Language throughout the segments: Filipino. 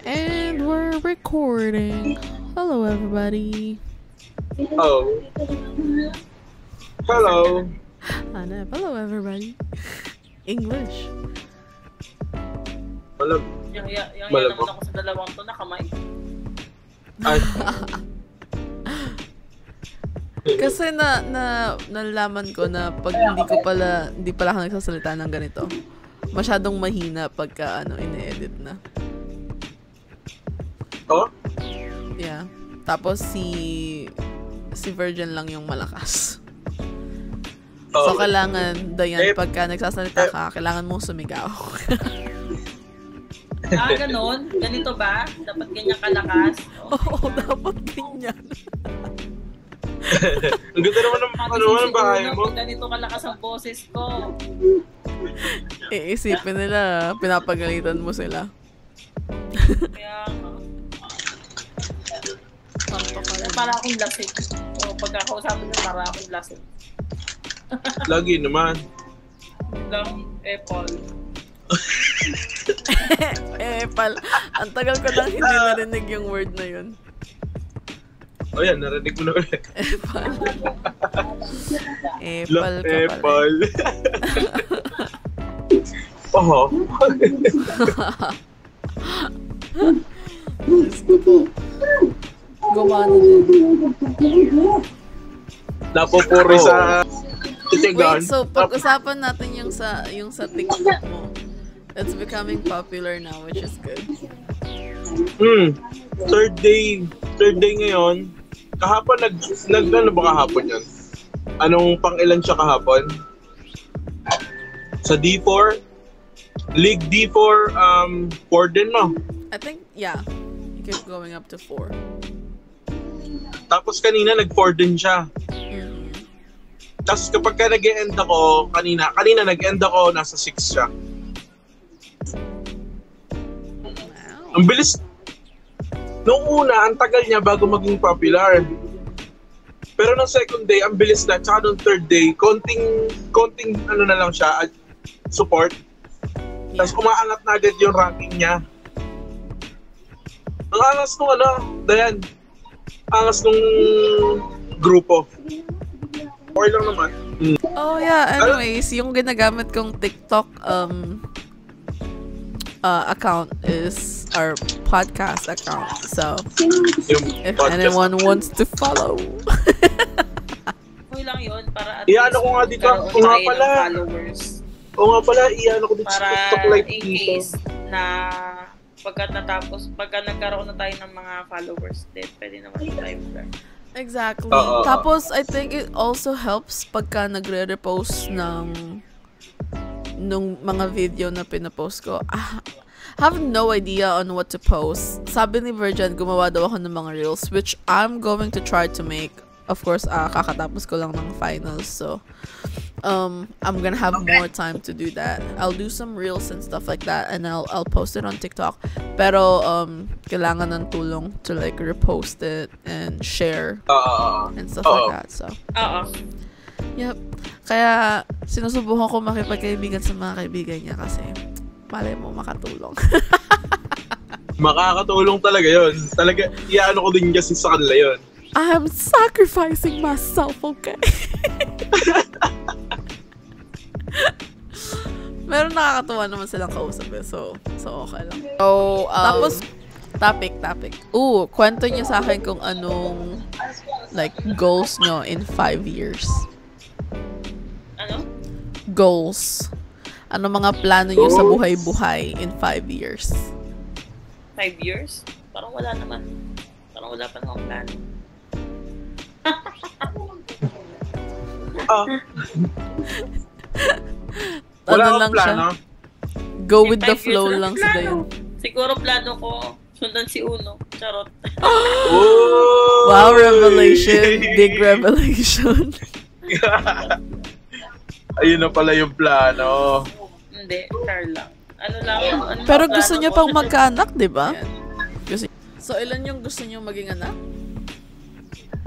And we're recording. Hello, everybody. Oh. Hello. Hanep. Hello, everybody. English. Malam. Yung naman ako sa dalawang to na kamay. Ay. Kasi nalaman ko na pag hindi pala ako nagsasalita ng ganito, masyadong mahina pagka ine-edit na. Oh? Yeah. Tapos si Virgin lang yung malakas. So, kailangan, Dayan, pagka nagsasalita ka, kailangan mong sumigaw. Ganon? Ganito ba? Dapat ganyan kalakas? Oo, dapat ganyan. Ang ganda naman ng bahay mo. Ganito kalakas ang boses ko. Iisipin nila, pinapagalitan mo sila. Kaya para akong lasing. O pagkakausapin na para akong lasing. Lagi naman. Lang Apple. Epal. Ang tagal ko nang hindi narinig yung word na yun. Oh yan, narinig mo na ulit. Epal. Epal ka pala. Epal. Oo. Diyos ko po. Gumano din. Napupuri sa titigan. Wait, so pag-usapan natin yung sa TikTok mo. It's becoming popular now, which is good. Third day ngayon. Kahapon ano ba kahapon yun? Anong pang-ilan siya kahapon? Sa D4? League D4, 4 din, no? I think, yeah. You keep going up to 4. Tapos kanina nag-4 din siya. Mm-hmm. Tapos kapag ka nag-e-end ako, kanina nag-end ako, nasa 6 siya. Wow. Ang bilis. Noong una, ang tagal niya bago maging popular. Pero nung second day, ang bilis na. Tsaka nung third day, konting ano na lang siya, support. Yeah. Tapos umaangat na agad yung ranking niya. Ang angas nung Dayan. Angas nung grupo. Okay lang naman. Oh yeah, anyways, yung ginagamit kong TikTok account is our podcast account. So, if anyone wants to follow. Okay lang yun para at Iyan ako nga dito. O nga pala. Followers. O nga pala, iyan ako dito sa Para TikTok live in dito. case na pagka nagkaroon na tayo ng mga followers, then pwede naman tayo there. Exactly. Tapos, I think it also helps pagka nagre-repost nung mga video na pinapost ko. I have no idea on what to post. Sabi ni Virgin, gumawa daw ako ng mga reels, which I'm going to try to make. Of course, kakatapos ko lang ng finals, so I'm gonna have more time to do that. I'll do some reels and stuff like that, and I'll post it on TikTok. Pero kailangan ng tulong to like repost it and share and stuff like that. So, yep. Kaya sinusubukan ko makipagkaibigan sa mga kaibigan niya kasi malay mo makatulong. Makakatulong talaga yun. Talaga, iyaano ko din kasi sa kanila yun. I'm sacrificing myself, okay? Meron nakakatuwa naman silang kausap eh. So okay lang. So, tapos, topic. Kwento niyo sa akin kung anong like goals nyo in 5 years. Ano? Goals. Ano mga plano nyo sa buhay-buhay in 5 years? 5 years? Parang wala naman. Parang wala pa namang plano. Wala Ano akong lang plano. siya? Go with In the 5 years, flow wala lang akong sa plano. dayon. Siguro plano ko, sundan si Uno. Charot. Oh! Wow, revelation. Big revelation. Ayun na pala yung plano. Hindi, share lang. Ano lang. Pero gusto niyo pang magkaanak, di ba? So, ilan yung gusto niyo maging anak?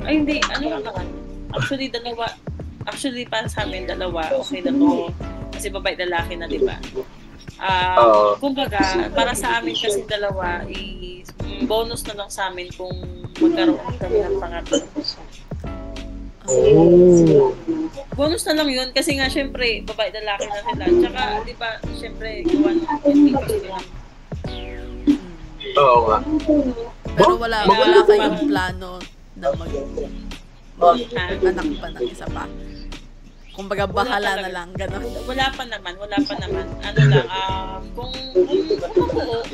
Ay, hindi. Ano lang naman. Actually, dalawa. Actually, para sa amin, dalawa. Okay na to. Kasi babae lalaki na, di ba? Kumbaga, para sa amin kasi dalawa, bonus na lang sa amin kung magkaroon kami ng pangatlo. Bonus na lang yun kasi nga syempre babae lalaki na sila. Tsaka di ba syempre gawa ng nila. Oo nga. Pero wala kayong plano na mag-anak pa ng isa pa. Kumbaga bahala na lang ganun. Wala pa naman. Ano lang kung mabuo,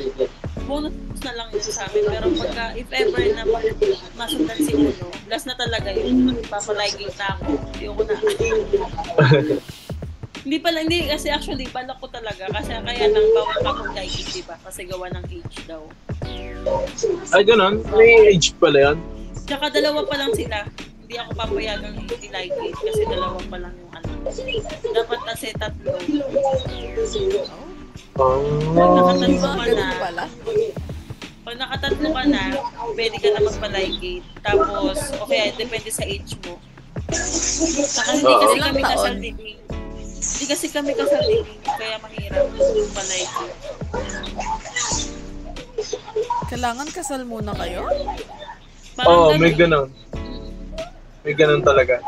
bonus na lang yun sa amin. Pero pagka if ever na masundan si Uno, last na talaga yun. Papalagay na ako. Ayoko na. Hindi kasi actually balak ko talaga kasi kaya lang bawal pa akong lighting, diba? Kasi gawa ng age daw. Ay, ganun? May age pala yan? Tsaka dalawa pa lang sila. Hindi ako papayagang i-lighting kasi dalawa pa lang yung ano. Dapat kasi tatlo. Pag nakatatlo ka na, pwede ka na magpa-ligate. Tapos, okay, depende sa age mo. Saka hindi kasi kami kasal living. Hindi kasi kami kasal living, kaya mahirap pa-ligate. Kailangan kasal muna kayo? May ganun. May ganun talaga.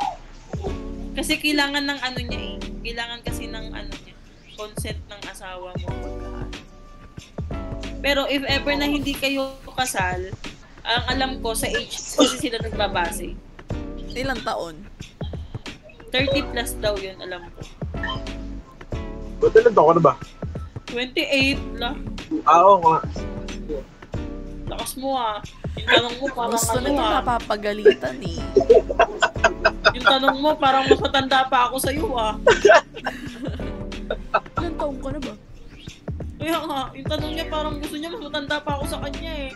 Kasi kailangan ng ano niya eh. Kailangan kasi ng ano niya. Consent ng asawa mo pagkaan. Pero if ever na hindi kayo kasal, ang alam ko sa age kasi sila nagbabase. Ilang taon? 30 plus daw yun, alam ko. Ba't ilang taon ka na ba? 28 lang. Oo nga. Lakas mo ah. Yung tanong mo parang gusto ano na napapagalitan eh. Yung tanong mo parang mas matanda pa ako sa'yo ah. Ilang taon ka na ba? Kaya nga, yung tanong niya parang gusto niya mas matanda pa ako sa kanya eh.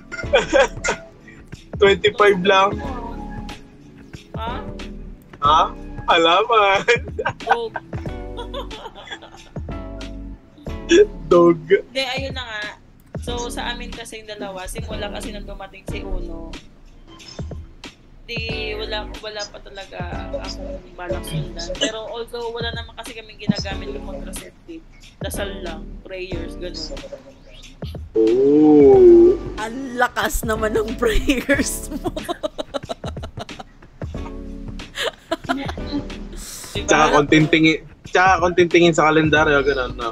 25 lang. Ha? Ha? Alaman. Dog. Dog. Hindi, ayun na nga. So, sa amin kasi yung dalawa, simula kasi nang dumating si Uno, wala pa talaga akong balak sundan. Pero although wala naman kasi kaming ginagamit yung contraceptive, dasal lang, prayers, gano'n. Oh. Ang lakas naman ng prayers mo. Diba? Tsaka konting tingin sa kalendaryo, gano'n, no?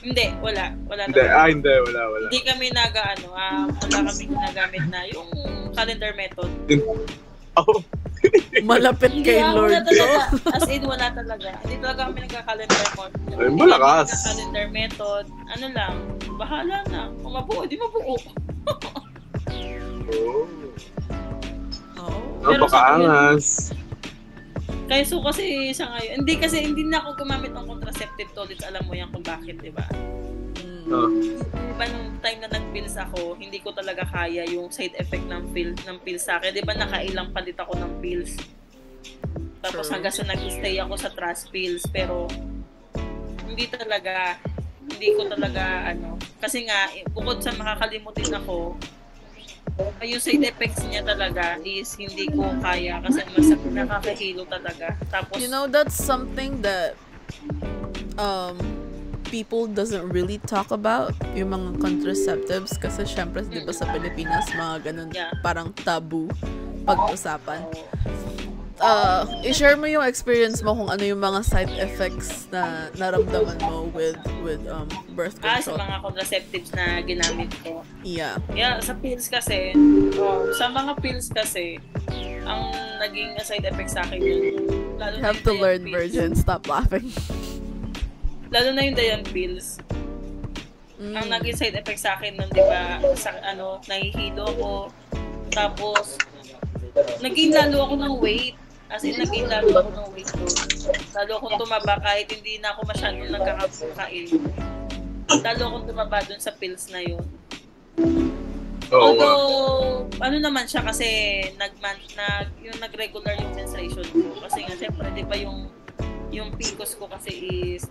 Hindi, wala. Hindi, wala. Hindi kami wala kami ginagamit na yung calendar method. Oh. Malapit kay Lord ko. As in, wala talaga. Hindi talaga kami nagka-calendar method. Ay, malakas. Calendar method. Ano lang, bahala na. Kung mabuo, di mabuo. Napakaangas. Kaysa kasi sa ngayon, hindi na ako gumamit ng contraceptive toilets, alam mo yan kung bakit, di ba? Diba nung time na nag-pills ako, hindi ko talaga kaya yung side effect ng pills sa akin. Di ba nakailang palit ako ng pills? Tapos hanggang sa nag-stay ako sa trust pills, pero hindi ko talaga kasi nga, bukod sa makakalimutin ako, yung side effects niya talaga is hindi ko kaya kasi mas nakakahilo talaga. Tapos, you know, that's something that people doesn't really talk about, yung mga contraceptives, kasi syempre, di ba sa Pilipinas, mga ganun, parang taboo pag-usapan. I-share mo yung experience mo kung ano yung mga side effects na naramdaman mo with birth control. Sa mga contraceptives na ginamit ko. Yeah, sa pills kasi, sa mga pills kasi, ang naging side effect sa akin yun, lalo you have to learn, virgin. Stop laughing. Lalo na yung Dayan pills. Ang naging side effect sa akin nun, di ba, nahihilo ako. Tapos, naging lalo ako ng weight. As in, naging lalo ako ng weight doon. Lalo akong tumaba kahit hindi na ako masyadong nagkakain. Lalo akong tumaba doon sa pills na yun. Although, naman siya kasi yung nag-regular yung menstruation ko. Kasi nga, siyempre, di ba yung PCOS ko kasi is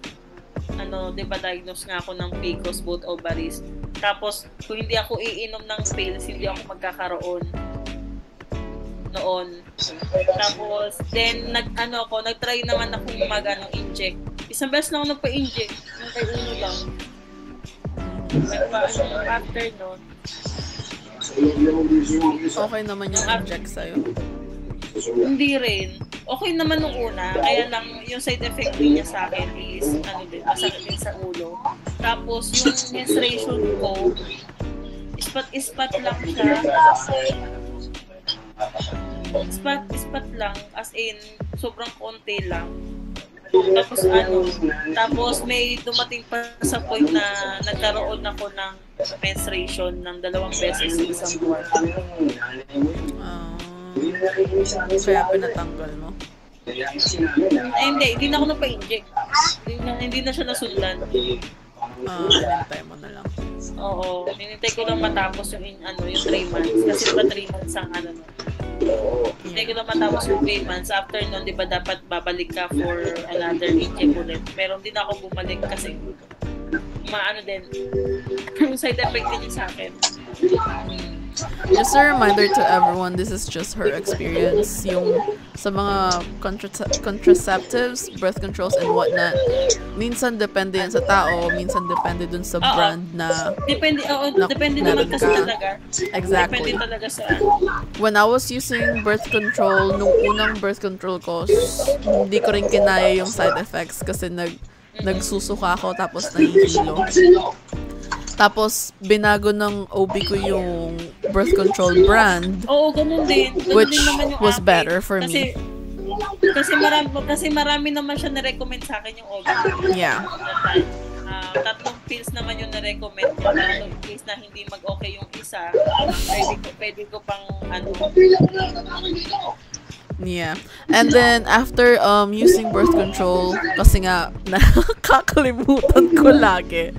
di ba diagnose nga ako ng PCOS, both ovaries. Tapos, kung hindi ako iinom ng pills, hindi ako magkakaroon noon. Tapos, then, nag-try naman akong mag-inject. Isang beses lang ako nagpa-inject, yung kay Uno lang. After nun, Okay naman yung inject sa'yo. hindi rin. Okay naman nung una, kaya lang yung side effect din niya sa akin is masakit din sa ulo. Tapos yung menstruation ko, ispat lang siya. Ispat lang, as in, sobrang konti lang. Tapos may dumating pa sa point na nagkaroon ako ng menstruation ng 2 beses sa isang buwan. Kaya pinatanggal mo? Hindi na ako napa-inject. Hindi na siya nasundan. Hinintay mo na lang. Oo, hinintay ko lang matapos yung 3 months. Kasi 3 months ang Hinintay ko lang matapos yung 3 months. After nun, di ba dapat babalik ka for another inject ulit. Pero hindi na ako bumalik kasi yung side effect din sa akin. Just a reminder to everyone, this is just her experience. Yung sa mga contraceptives, birth controls, and whatnot, minsan depende yan sa tao, minsan depende dun sa brand na Depende naman kasi talaga. Exactly. Depende talaga sa When I was using birth control, nung unang birth control ko, hindi ko rin kinaya yung side effects kasi nagsusuka ako tapos nahihilo. Tapos, binago ng OB ko yung birth control brand. Oo, ganun din. Which din naman yung was akin. better for me. Kasi marami naman siya na-recommend sa akin yung OB. Yeah. 3 pills naman yung na-recommend niya. Pero in case na hindi mag-okay yung isa, pwede ko pang Yeah. And then, after using birth control, kasi nga, nakakalimutan ko lagi,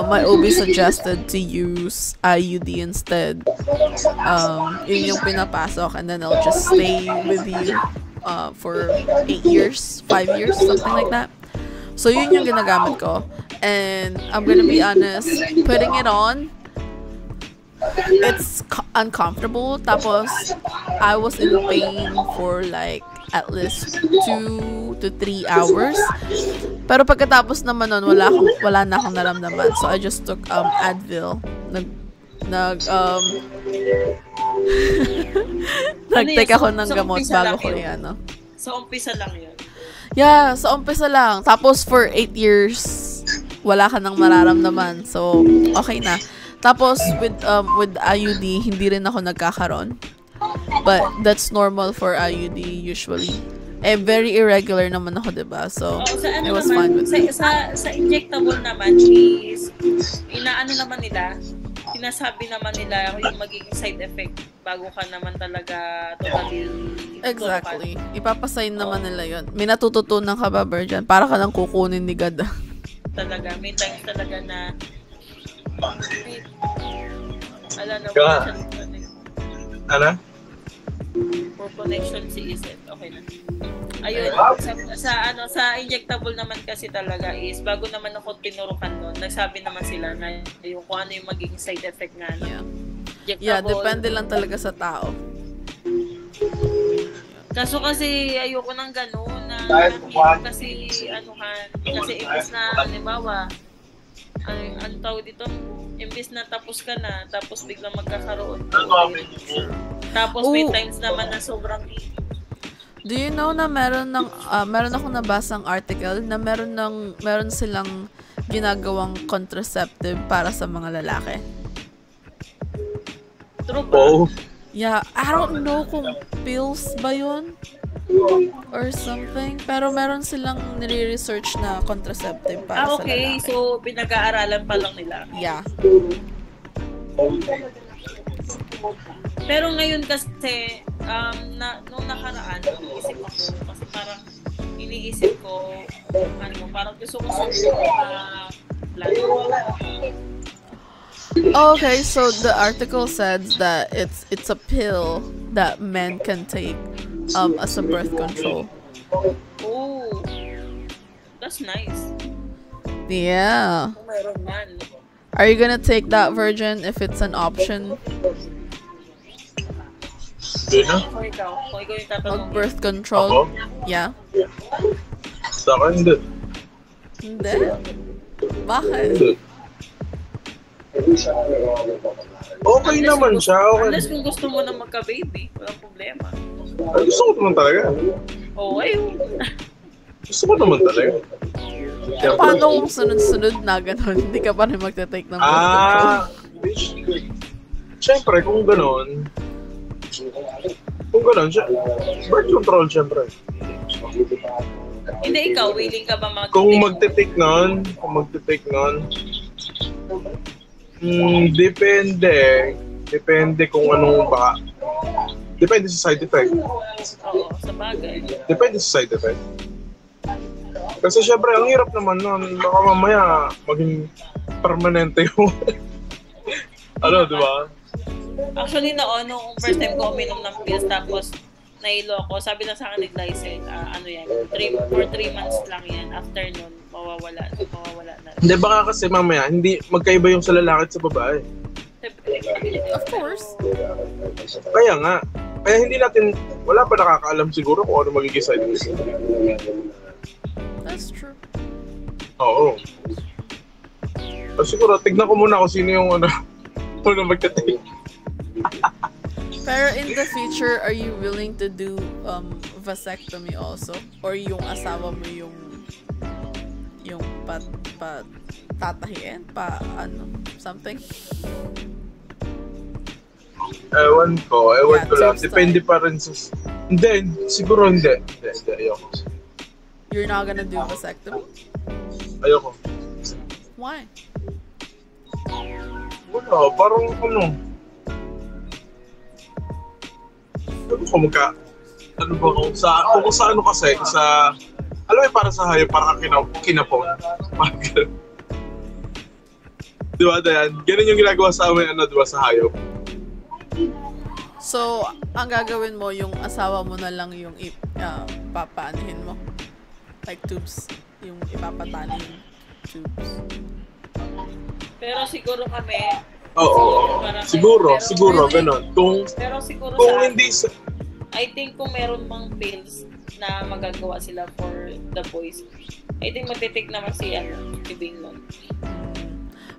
my OB suggested to use IUD instead. Yun yung pinapasok, and then I'll just stay with you for 8 years, 5 years, something like that. So, yun yung ginagamit ko. And I'm gonna be honest, putting it on, it's uncomfortable. Tapos, I was in pain for like at least 2 to 3 hours. Pero pagkatapos naman nun, wala na akong naramdaman. So, I just took Advil. Nag-take ako ng gamot bago ko yan. So, umpisa lang yun. Yeah, sa umpisa lang. Tapos, for 8 years, wala ka nang mararamdaman. So, okay na. Tapos, with IUD, hindi rin ako nagkakaroon. But, that's normal for IUD usually. Very irregular naman ako, diba? So, it was fine with me. Sa injectable naman is, sinasabi naman nila yung magiging side effect bago ka naman talaga totally Exactly. Ipapasign naman nila yun. May natututunan ka ba, Virgin? Para ka lang kukunin ni God. Talaga. May times talaga na for connection si Iset. Okay na. Ayun, sa injectable naman kasi talaga is bago naman ako tinurukan noon, nagsabi naman sila na yung kung ano yung magiging side effect nga Yeah, depende lang talaga sa tao. Kaso kasi ayoko nang gano'n na kasi imbis na halimbawa ang tawag dito, imbis na tapos ka na, tapos biglang magkakaroon. Tapos may times naman na sobrang Do you know na meron akong nabasang article na meron silang ginagawang contraceptive para sa mga lalaki? True ba? Oh. Yeah, I don't know kung pills ba yun or something, pero meron silang nire-research na contraceptive para sa lalaki. So pinag-aaralan pa lang nila. Yeah. Pero ngayon kasi nung nakaraan iniisip ko parang gusto ko Okay, so the article says that it's a pill that men can take as a birth control. Oh, that's nice. Yeah. Kung meron man. Are you gonna take that, Virgin, if it's an option? Kung ikaw yung tatanong. Birth control? Ako? Yeah. Sa akin, hindi. Hindi? Bakit? Hindi. Okay naman siya, okay. Unless kung gusto mo na magka-baby, walang problema. Ay, gusto ko naman talaga. Okay. Gusto ko naman talaga. Paano kung sunod-sunod na gano'n, hindi ka pa rin magte-take ng birth control? Siyempre, kung gano'n, birth control, siyempre. Hindi, ikaw, willing ka ba mag-take? Kung magte-take nun, depende. Depende kung anong baka. Depende sa side effect. Oo, sa bagay. Depende sa side effect. Kasi syempre, ang hirap naman nun. Baka mamaya maging permanente yung di ba? Actually, nung first time ko uminom ng pills, tapos nailo ko, sabi lang sa akin nag-lysine, 3 months lang yan. After nun, mawawala na. Hindi, baka kasi mamaya, hindi magkaiba yung sa lalaki at sa babae. Of course. Kaya nga. Kaya hindi natin, wala pa nakakaalam siguro kung ano magiging side effects. That's true. Oo. Siguro, tignan ko muna kung sino yung magte-take. Pero in the future, are you willing to do vasectomy also? Or yung asawa mo yung tatahiin? Something? Ewan ko lang. Depende style. pa rin sa... Hindi, siguro hindi. Hindi, ayoko. You're not gonna do vasectomy? Ayoko. Why? Wala, parang kung sa ano kasi, alam mo para sa hayop, parang kinapon. Di ba, Dayan? Ganun yung ginagawa sa amin, di ba, sa hayop. So, ang gagawin mo, yung asawa mo na lang yung papaanihin mo? Like tubes? Yung ipapatali yung tubes? Pero siguro kami... Oo. Siguro, ganun. Pero siguro kung hindi sa... I think kung meron mang pills na magagawa sila for the boys, I think matitake naman si Binglon.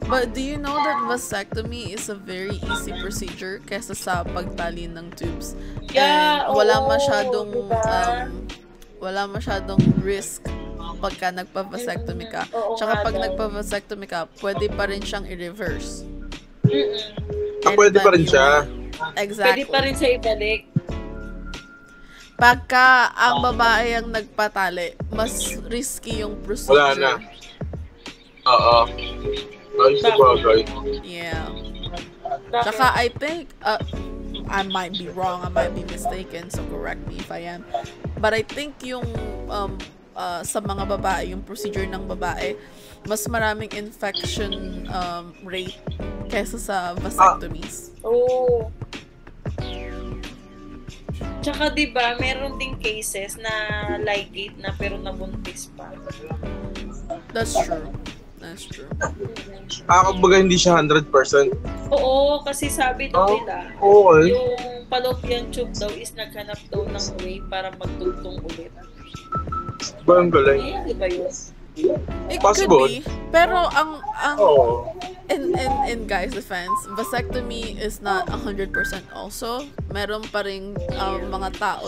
But do you know that vasectomy is a very easy procedure kesa sa pagtali ng tubes? Yeah, and wala masyadong risk pagka nagpa-vasectomy ka. Tsaka pag nagpa-vasectomy ka, pwede pa rin siyang i-reverse. Pwede pa rin siya. Exactly. Pwede pa rin siya ibalik. Pagka ang babae ang nagpatali, mas risky yung procedure. Wala na. Oo. Ay, sabagay. Yeah. Tsaka I think, I might be wrong, I might be mistaken, so correct me if I am. But I think yung sa mga babae, yung procedure ng babae, mas maraming infection rate kaysa sa vasectomies. Oo. Tsaka diba, meron ding cases na ligate na pero nabuntis pa. That's true. Kumbaga hindi siya 100%. Oo, kasi sabi daw nila, okay. yung fallopian tube daw is naghanap daw ng way para magtugtong ulit. Ba, ang galing. Di ba yun? It possible. could be. Pero ang in guys' defense, vasectomy is not 100% also. Meron pa rin mga tao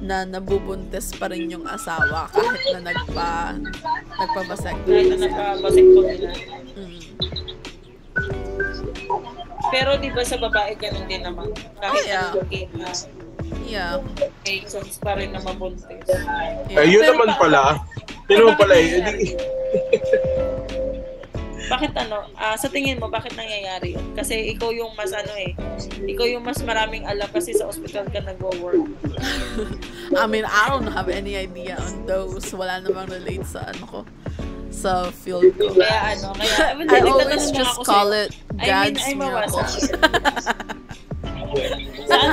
na nabubuntis pa rin yung asawa kahit na nagpa-vasectomy. Kahit na nagpa-vasectomy na. Pero di ba sa babae ganun din naman? Kahit yeah. May chance pa rin na mabuntis. Yeah. Yun naman pala. Bakit sa tingin mo, bakit nangyayari yun? Kasi ikaw yung mas ikaw yung mas maraming alam kasi sa hospital ka nagwo-work. I mean, I don't have any idea on those. Wala namang relate sa sa field ko. Kaya I always just call it God's miracle.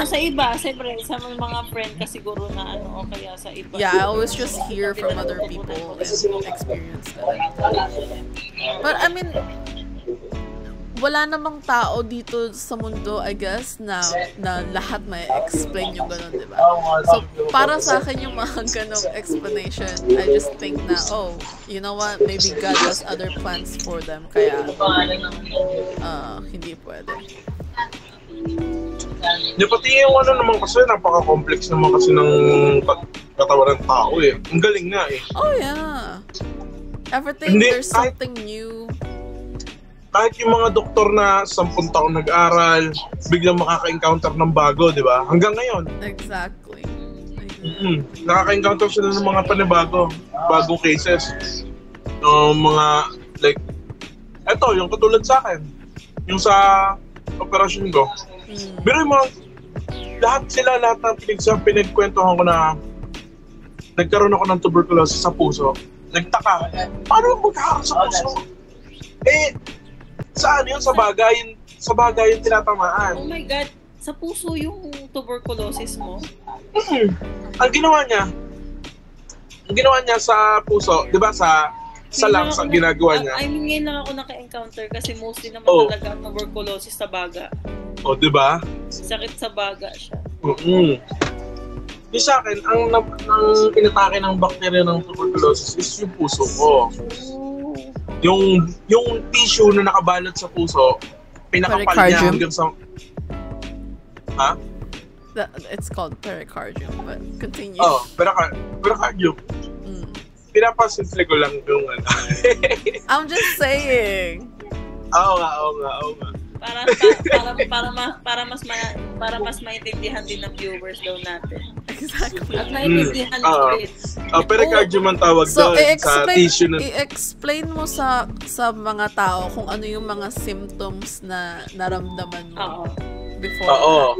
Sa iba, siyempre, sa mga friend ka siguro na o kaya sa iba. Yeah, I always just hear from other people and experience that. But I mean, wala namang tao dito sa mundo, I guess, na lahat may explain yung ganun, di ba? So, para sa akin yung mga ganong explanation, I just think na, oh, you know what, maybe God has other plans for them, kaya hindi pwede. Di pati yung ano naman kasi, napaka-complex naman kasi ng katawan ng tao eh. Ang galing nga eh. Oh yeah. Everything, there's something new. Kahit yung mga doktor na 10 taon nag-aral, biglang makaka-encounter ng bago, di ba? Hanggang ngayon. Exactly. Nakaka-encounter sila ng mga panibago, bagong cases. Mga, like, eto, yung katulad sa akin, yung sa operasyon ko. Pero yung mga, lahat ng pinagkwentuhan ko na nagkaroon ako ng tuberculosis sa puso. Nagtaka, paano magkakaroon sa puso? Saan yun? Sa bagay yung tinatamaan. Oh my God, sa puso yung tuberculosis mo? Ang ginawa niya sa puso, di ba sa lungs ang ginagawa niya. I mean, ngayon lang ako naka-encounter kasi mostly naman talaga tuberculosis sa baga. O, di ba? Sakit sa baga siya. Yung sa akin, ang inatake ng bakterya ng tuberculosis is yung puso ko. Yung tissue na nakabalot sa puso, pinakapal niya hanggang sa... Ha? It's called pericardium, but continue. Oh, pericardium. Pinapasimple ko lang yung ano. I'm just saying. Oo nga. Para mas maintindihan din ng viewers daw natin. Exactly. At maintindihan din. Pericardium ang tawag doon sa tissue na... I-explain mo sa mga tao kung ano yung mga symptoms na naramdaman mo before.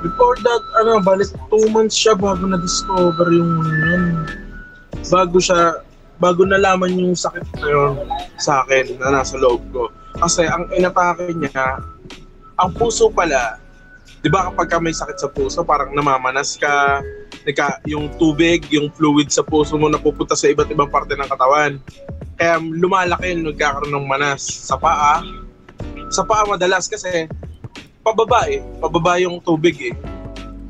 Before that, balik 2 months siya bago na-discover yung bago nalaman yung sakit na yun sa akin na nasa loob ko. Kasi ang inatake niya, ang puso pala, di ba kapag may sakit sa puso, parang namamanas ka, yung tubig, yung fluid sa puso mo napupunta sa iba't ibang parte ng katawan. Kaya lumalaki, nagkakaroon ng manas sa paa. Sa paa madalas kasi pababa yung tubig eh.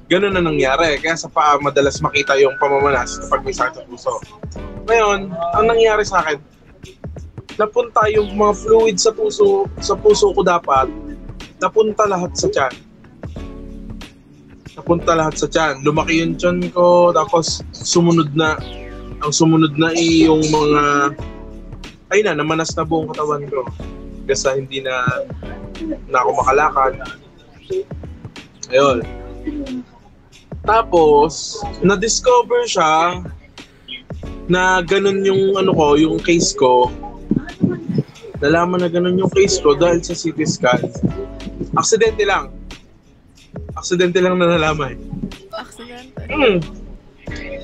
Ganun na nangyari. Kaya sa paa madalas makita yung pamamanas kapag may sakit sa puso. Ngayon, ang nangyari sa akin, napunta yung mga fluid sa puso ko dapat, napunta lahat sa tiyan. Lumaki yung tiyan ko, tapos ang sumunod na yung mga, namanas na buong katawan ko. Kasi hindi na ako makalakad. Ayun. Tapos, na-discover siya na ganun yung yung case ko. Nalaman na ganun yung case ko dahil sa CT scan. Aksidente lang na nalaman. Aksidente?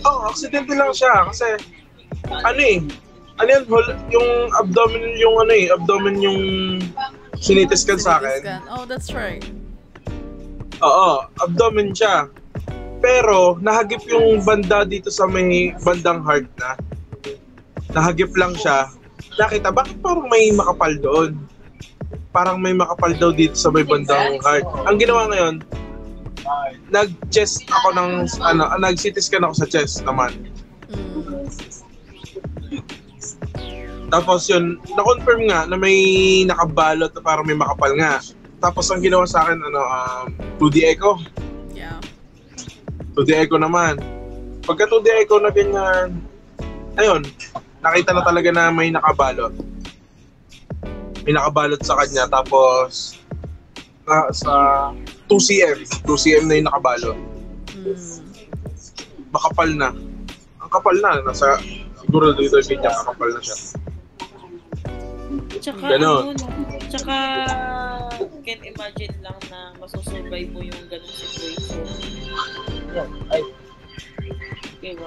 Aksidente lang siya kasi yung abdomen yung CT scan sa akin. Oh, that's right. Oo, abdomen siya. Pero nahagip yung banda dito sa may bandang heart na. Nahagip lang siya. Nakita, bakit parang may makapal doon? Parang may makapal daw dito sa may bandang heart. Ang ginawa ngayon, nag-chest ako nag-CT scan ako sa chest naman. Tapos yun, na-confirm nga na may nakabalot na parang may makapal nga. Tapos ang ginawa sa akin, 2D echo. Yeah. 2D echo naman. Pagka 2D echo na ganyan, ayun, nakita na talaga na may nakabalot. May nakabalot sa kanya, tapos sa 2cm na yung nakabalot. Makapal na. Ang kapal na, siguro dito yung ganyan, makapal na siya. Tsaka can imagine lang na masusurvive mo yung ganung situation. Diba?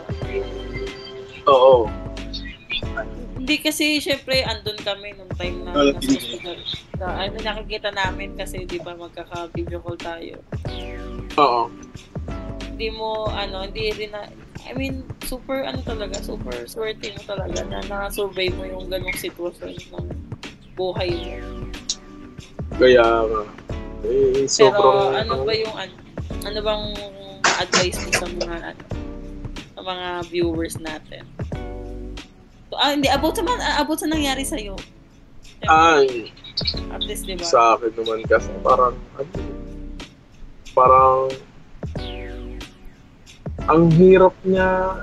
Oo. Hindi kasi syempre andun kami nung time na nakikita namin kasi di ba magkaka-video call tayo. Oo. Hindi rin na, super swerte mo talaga na nakasurvive mo yung ganung sitwasyon ng buhay mo. Kaya nga. Sobrang... Pero ano ba yung ano bang advice mo sa mga sa mga viewers natin? Hindi about sa nangyari sa iyo. Ay, at least diba? sa akin naman kasi parang ang hirap niya.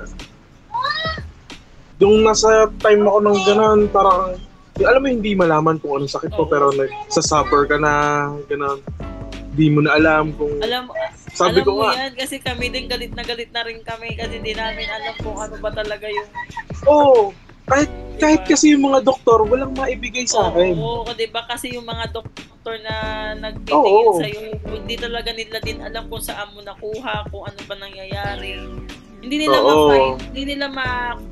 Yung nasa time ako ng gano'n, parang alam mo hindi malaman kung anong sakit ko, pero nagsasuffer ka na gano'n. Hindi mo na alam kung... Sabi ko nga. Yan, kasi kami din galit na rin kami kasi hindi namin alam kung ano ba talaga yung... Oo. Kahit kasi yung mga doktor, walang maibigay sa akin. Oo, diba? Kasi yung mga doktor na nagtitingin sa'yo, hindi talaga nila din alam kung saan mo nakuha, kung ano ba nangyayari. Hindi nila hindi nila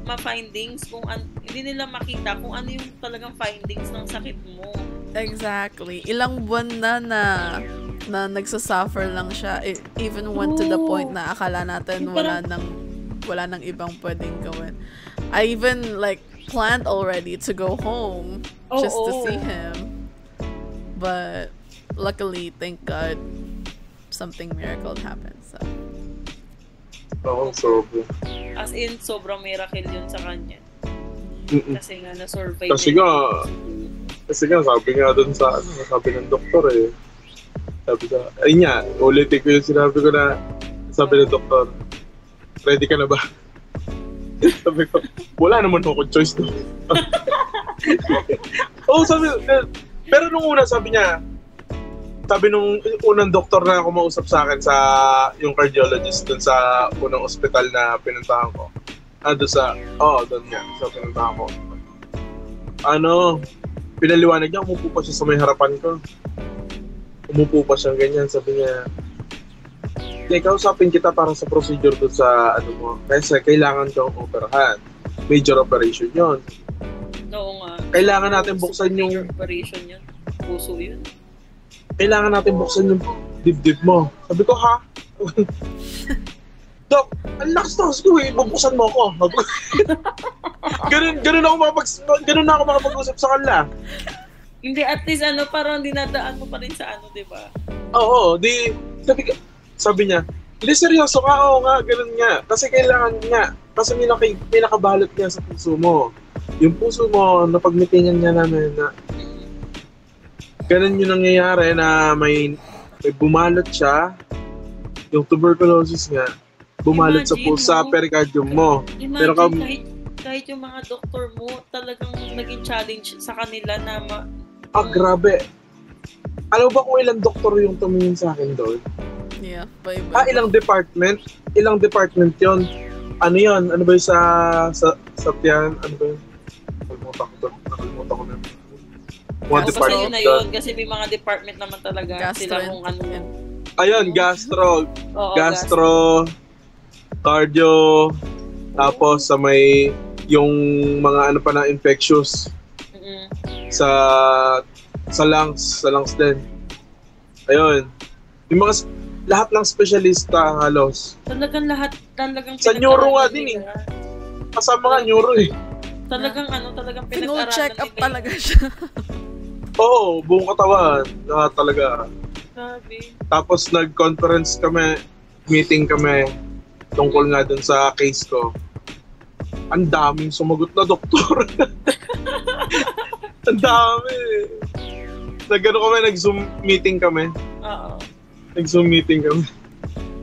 ma-findings hindi nila makita kung ano yung talagang findings ng sakit mo. Exactly. Ilang buwan na nagsasuffer lang siya. It even went to the point na akala natin wala nang ibang pwedeng gawin. I even planned already to go home just to see him. But luckily, thank God, something miracle happened. So. Sobra. As in, sobrang miracle yun sa kanya. Kasi nga, na-survive. Kasi nga, sabi nga dun sabi ng doktor sabi ko, ulitin ko yung sinabi ko na, sabi ng doktor, ready ka na ba? Sabi ko, wala naman ako choice doon. Pero nung una sabi nung unang doktor na kumausap sa akin sa yung cardiologist dun sa unang ospital na pinuntahan ko. Doon nga, sa pinuntahan ko. Pinaliwanag niya, umupo pa siya sa may harapan ko. Umupo pa siya ganyan, sabi niya, kausapin kita para sa procedure doon sa mo. Kasi kailangan kang operahan. Major operation yon. Oo nga. Kailangan natin buksan yung... Major operation yun. Puso yun. Kailangan natin buksan yung dibdib mo. Sabi ko, ha? Dok, ang lakas ko bubuksan mo ako. Ganun ako makapag-usap sa kanila. Hindi, at least parang dinadaan mo pa rin sa di ba? Oo, sabi niya, hindi seryoso ka, oo nga, ganun nga. Kasi kailangan nga, kasi may nakabalot niya sa puso mo. Yung puso mo, napagmitingan niya namin na ganun yung nangyayari na may bumalot siya, yung tuberculosis nga, bumalot sa pusa, pericardium mo. Imagine, pero kahit yung mga doktor mo, talagang naging challenge sa kanila na grabe. Alam ba kung ilang doktor yung tumingin sa akin doon? Yeah, ilang department? Ilang department yon? Ano yun? Ano ba yung sa tiyan? Ano ba yun? Nakalimutan ko na. Mga department na yun, kasi may mga department naman talaga sila kung ano yan. Ayun, gastro, cardio, tapos sa may yung mga pa na infectious. Sa lungs din. Ayun. Yung mga lahat ng specialista halos. Talagang sa neuro nga din kasama nga neuro Talagang pinag-aralan check up talaga siya. Oo, buong katawan. Lahat talaga. Grabe. Tapos nag-conference meeting kami tungkol nga dun sa case ko. Ang daming sumagot na doktor. Ang dami. Nag-Zoom meeting kami. Oo. Nag-Zoom meeting kami.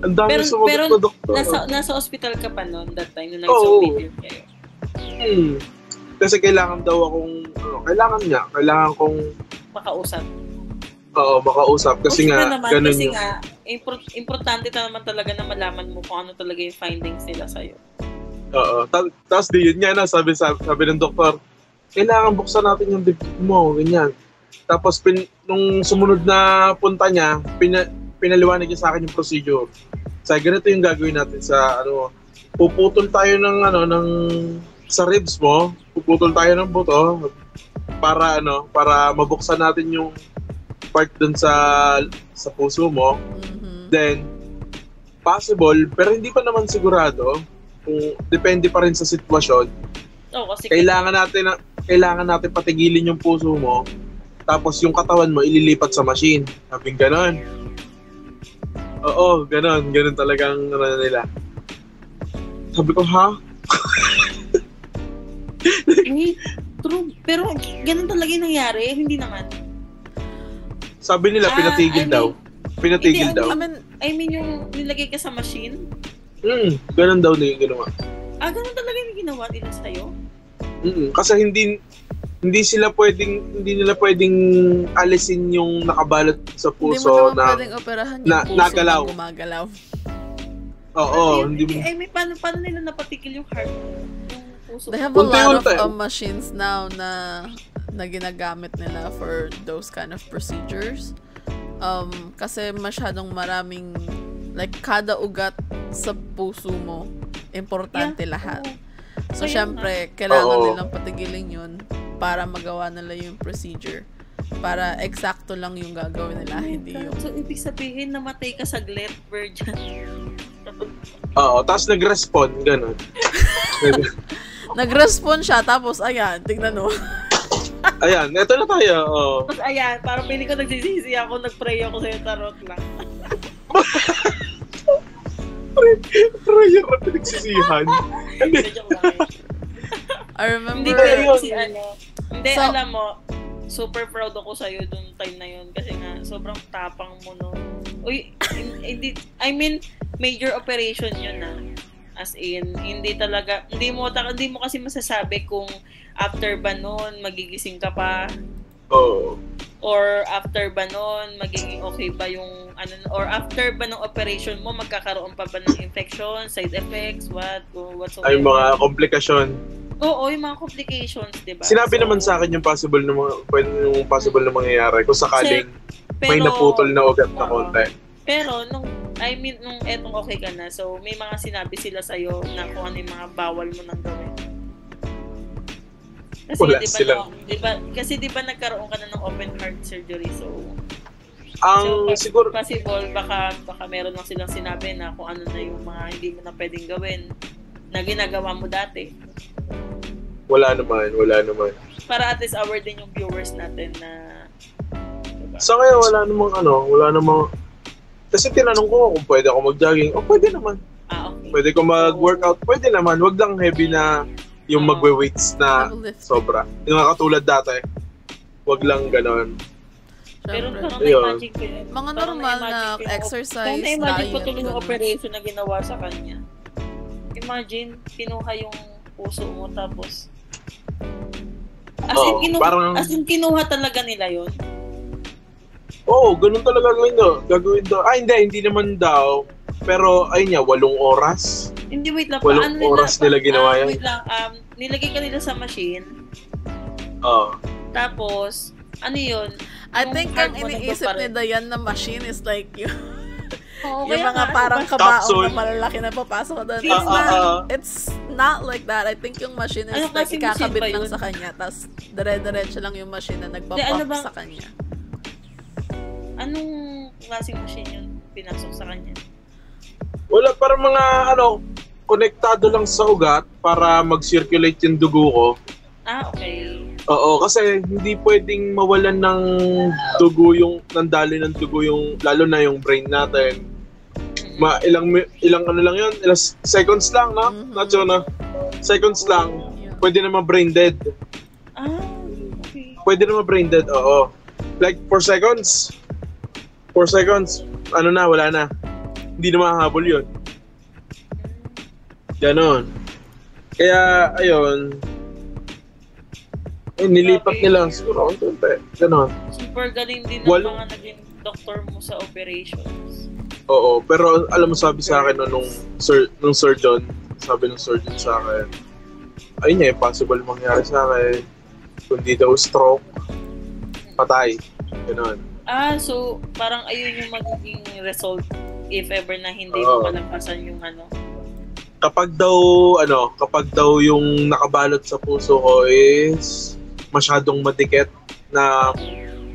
Ang daming sumagot na doktor. Nasa hospital ka pa noon that time nung nag-Zoom meeting kayo? Kasi kailangan daw kailangan kong makausap. Oo, makausap kasi nga ganun kasi nga importante naman talaga na malaman mo kung ano talaga yung findings nila sa'yo. Oo, tapos yun nga sabi ng doktor, kailangan buksan natin yung dibdib mo, ganyan. Tapos nung sumunod na punta niya, pinaliwanag niya sa akin yung procedure. Sabi, ganito yung gagawin natin sa puputol tayo sa ribs mo, puputol tayo ng buto para mabuksan natin yung part dun sa puso mo. Then possible, pero hindi pa naman sigurado, kung depende pa rin sa sitwasyon. Kasi kailangan natin patigilin yung puso mo tapos yung katawan mo ililipat sa machine. Sabi ganon. Oo, ganon talagang ano nila. Sabi ko, ha? True. Pero ganun talaga yung nangyari? Hindi naman. Sabi nila, pinatigil daw. Pinatigil daw. I mean, yung nilagay ka sa machine? Ganun daw na yung ginawa. Ganun talaga yung ginawa nila sa'yo? Kasi hindi nila pwedeng alisin yung nakabalot sa puso na pwedeng operahan yung puso nagalaw. Na gumagalaw. Oo. Paano nila napatigil yung heart? Yung puso? They have a lot of machines now na ginagamit nila for those kind of procedures. Kasi masyadong maraming, like, kada ugat sa puso mo, importante lahat. So, syempre, kailangan nilang patigilin yun para magawa nila yung procedure. Para eksakto lang yung gagawin nila, hindi yung... So, ibig sabihin, namatay ka saglit, virgin. Oo, tapos nag-respond, gano'n. Nag-respond siya, tapos, ayan, tignan mo. Ayan, eto na tayo. Oh. Tapos, ayan, parang pili ko nagsisisi ako, nag-pray ako sa'yo, tarot lang. Prayer na pinagsisihan. I remember... Hindi, alam mo, super proud ako sa'yo dun time na yun kasi nga, sobrang tapang mo no. Uy, I mean, major operation yun na. As in, hindi mo kasi masasabi kung after ba nun, magigising ka pa. Oo. Or after ba nun, magiging okay ba yung, or after ba ng operation mo, magkakaroon pa ba ng infection, side effects, whatsoever. Ay, mga komplikasyon. Oo, yung mga complications, diba? Sinabi naman sa akin yung possible na mangyayari kung sakaling may naputol na ugat na konti. Pero, nung etong okay ka na, so may mga sinabi sila sa'yo na kung ano yung mga bawal mo nang gawin. Kasi di ba nagkaroon ka na ng open heart surgery, so siguro possible, baka meron lang silang sinabi na kung ano na yung mga hindi mo na pwedeng gawin na ginagawa mo dati. Wala naman. Para at least aware din yung viewers natin na diba? Sa ngayon, wala namang kasi tinanong ko kung pwede ako mag-jogging. Pwede naman. Okay. Pwede ko mag-workout. Pwede naman. Wag lang heavy na yung magwe-weights na sobra. Yung mga katulad dati. Wag lang ganon. Pero parang na-imagine ko yun. Mga normal na exercise, diet. Na-imagine ko tuloy yung operation na ginawa sa kanya. Imagine, kinuha yung puso mo tapos as in kinuha talaga nila yun. Ganun talaga gagawin daw. Hindi naman daw. Pero, ayun niya, 8 oras. Hindi, wait lang. 8 oras nila ginawa yan. Wait lang, nilagay ka nila sa machine. Tapos, ano yun? I think ang iniisip ni Dayan na machine is like yung yung mga parang kabaong na malalaki na papasok doon. It's not like that. I think yung machine is like ikakabit lang sa kanya. Tapos, dire-diretso lang yung machine na nagpapump sa kanya. Anong klaseng machine yun pinasok sa kanya? Wala, parang mga konektado lang sa ugat para mag-circulate yung dugo ko. Okay. Oo, kasi hindi pwedeng mawalan ng dugo nandali ng dugo lalo na yung brain natin. Ilang lang yun, ilang seconds lang, no? Not sure na. Seconds lang, pwede na ma-brain dead. Okay. Pwede na ma-brain dead, oo. Like 4 seconds, wala na. Hindi na mahahabol yun. Ganon. Kaya, ayun. Nilipat nila. Siguro, ganon. Super galing din ng mga naging doktor mo sa operations. Oo, pero alam mo, sabi sa akin nung surgeon, sa akin, ayun niya, possible mangyari sa akin. Kundi daw stroke, patay. Ganon. So parang ayun yung magiging result if ever na hindi mo malampasan yung Kapag daw yung nakabalot sa puso ko is masyadong madikit na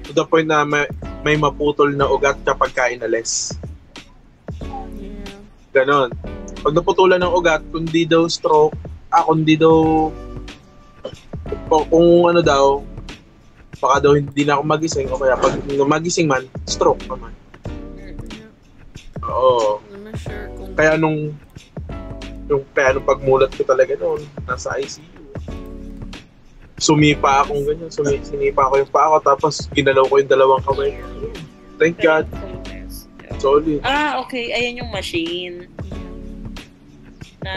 to the point na may maputol na ugat kapag inalis. Ganon. Pag naputulan ng ugat, kundi daw stroke, kung baka daw hindi na ako magising o kaya pag magising man, stroke naman. Oo. I'm not sure kung... Kaya nung pagmulat ko talaga noon, nasa ICU. Sumipa akong ganyan, sinipa ko yung paa ko, tapos ginalaw ko yung dalawang kamay. Thank God. Solid. Okay. Ayan yung machine. Na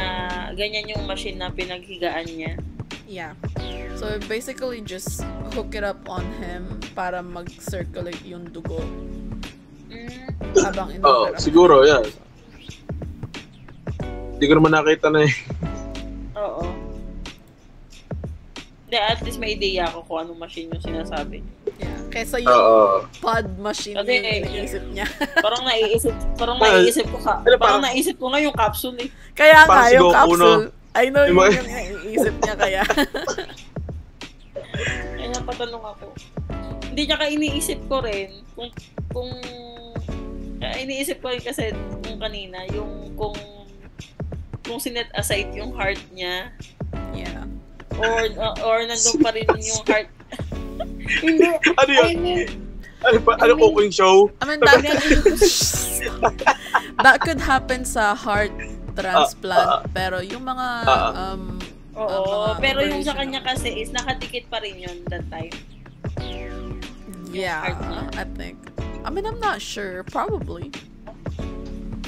ganyan yung machine na pinaghigaan niya. Yeah. So basically just hook it up on him para mag-circulate yung dugo. Habang inopera. Siguro, yan. Hindi ko naman nakita na eh. Oo. Hindi, at least may idea ako kung anong machine yung sinasabi. Yeah. Kesa yung pod machine yung iniisip niya. Parang naisip ko nga yung capsule eh. Kaya nga, yung capsule. I know yung iniisip niya kaya. Kaya napatanong ako. Hindi niya ka iniisip ko rin kung iniisip ko rin kasi kung kanina, yung kung sinet aside yung heart niya. Yeah. Or nandun pa rin yung heart. Hindi. Ano yun? Ano cooking show? I mean, that could happen sa heart transplant, pero yung mga pero yung sa kanya kasi is nakadikit pa rin yun that time. Yeah, I think. I mean, I'm not sure. Probably.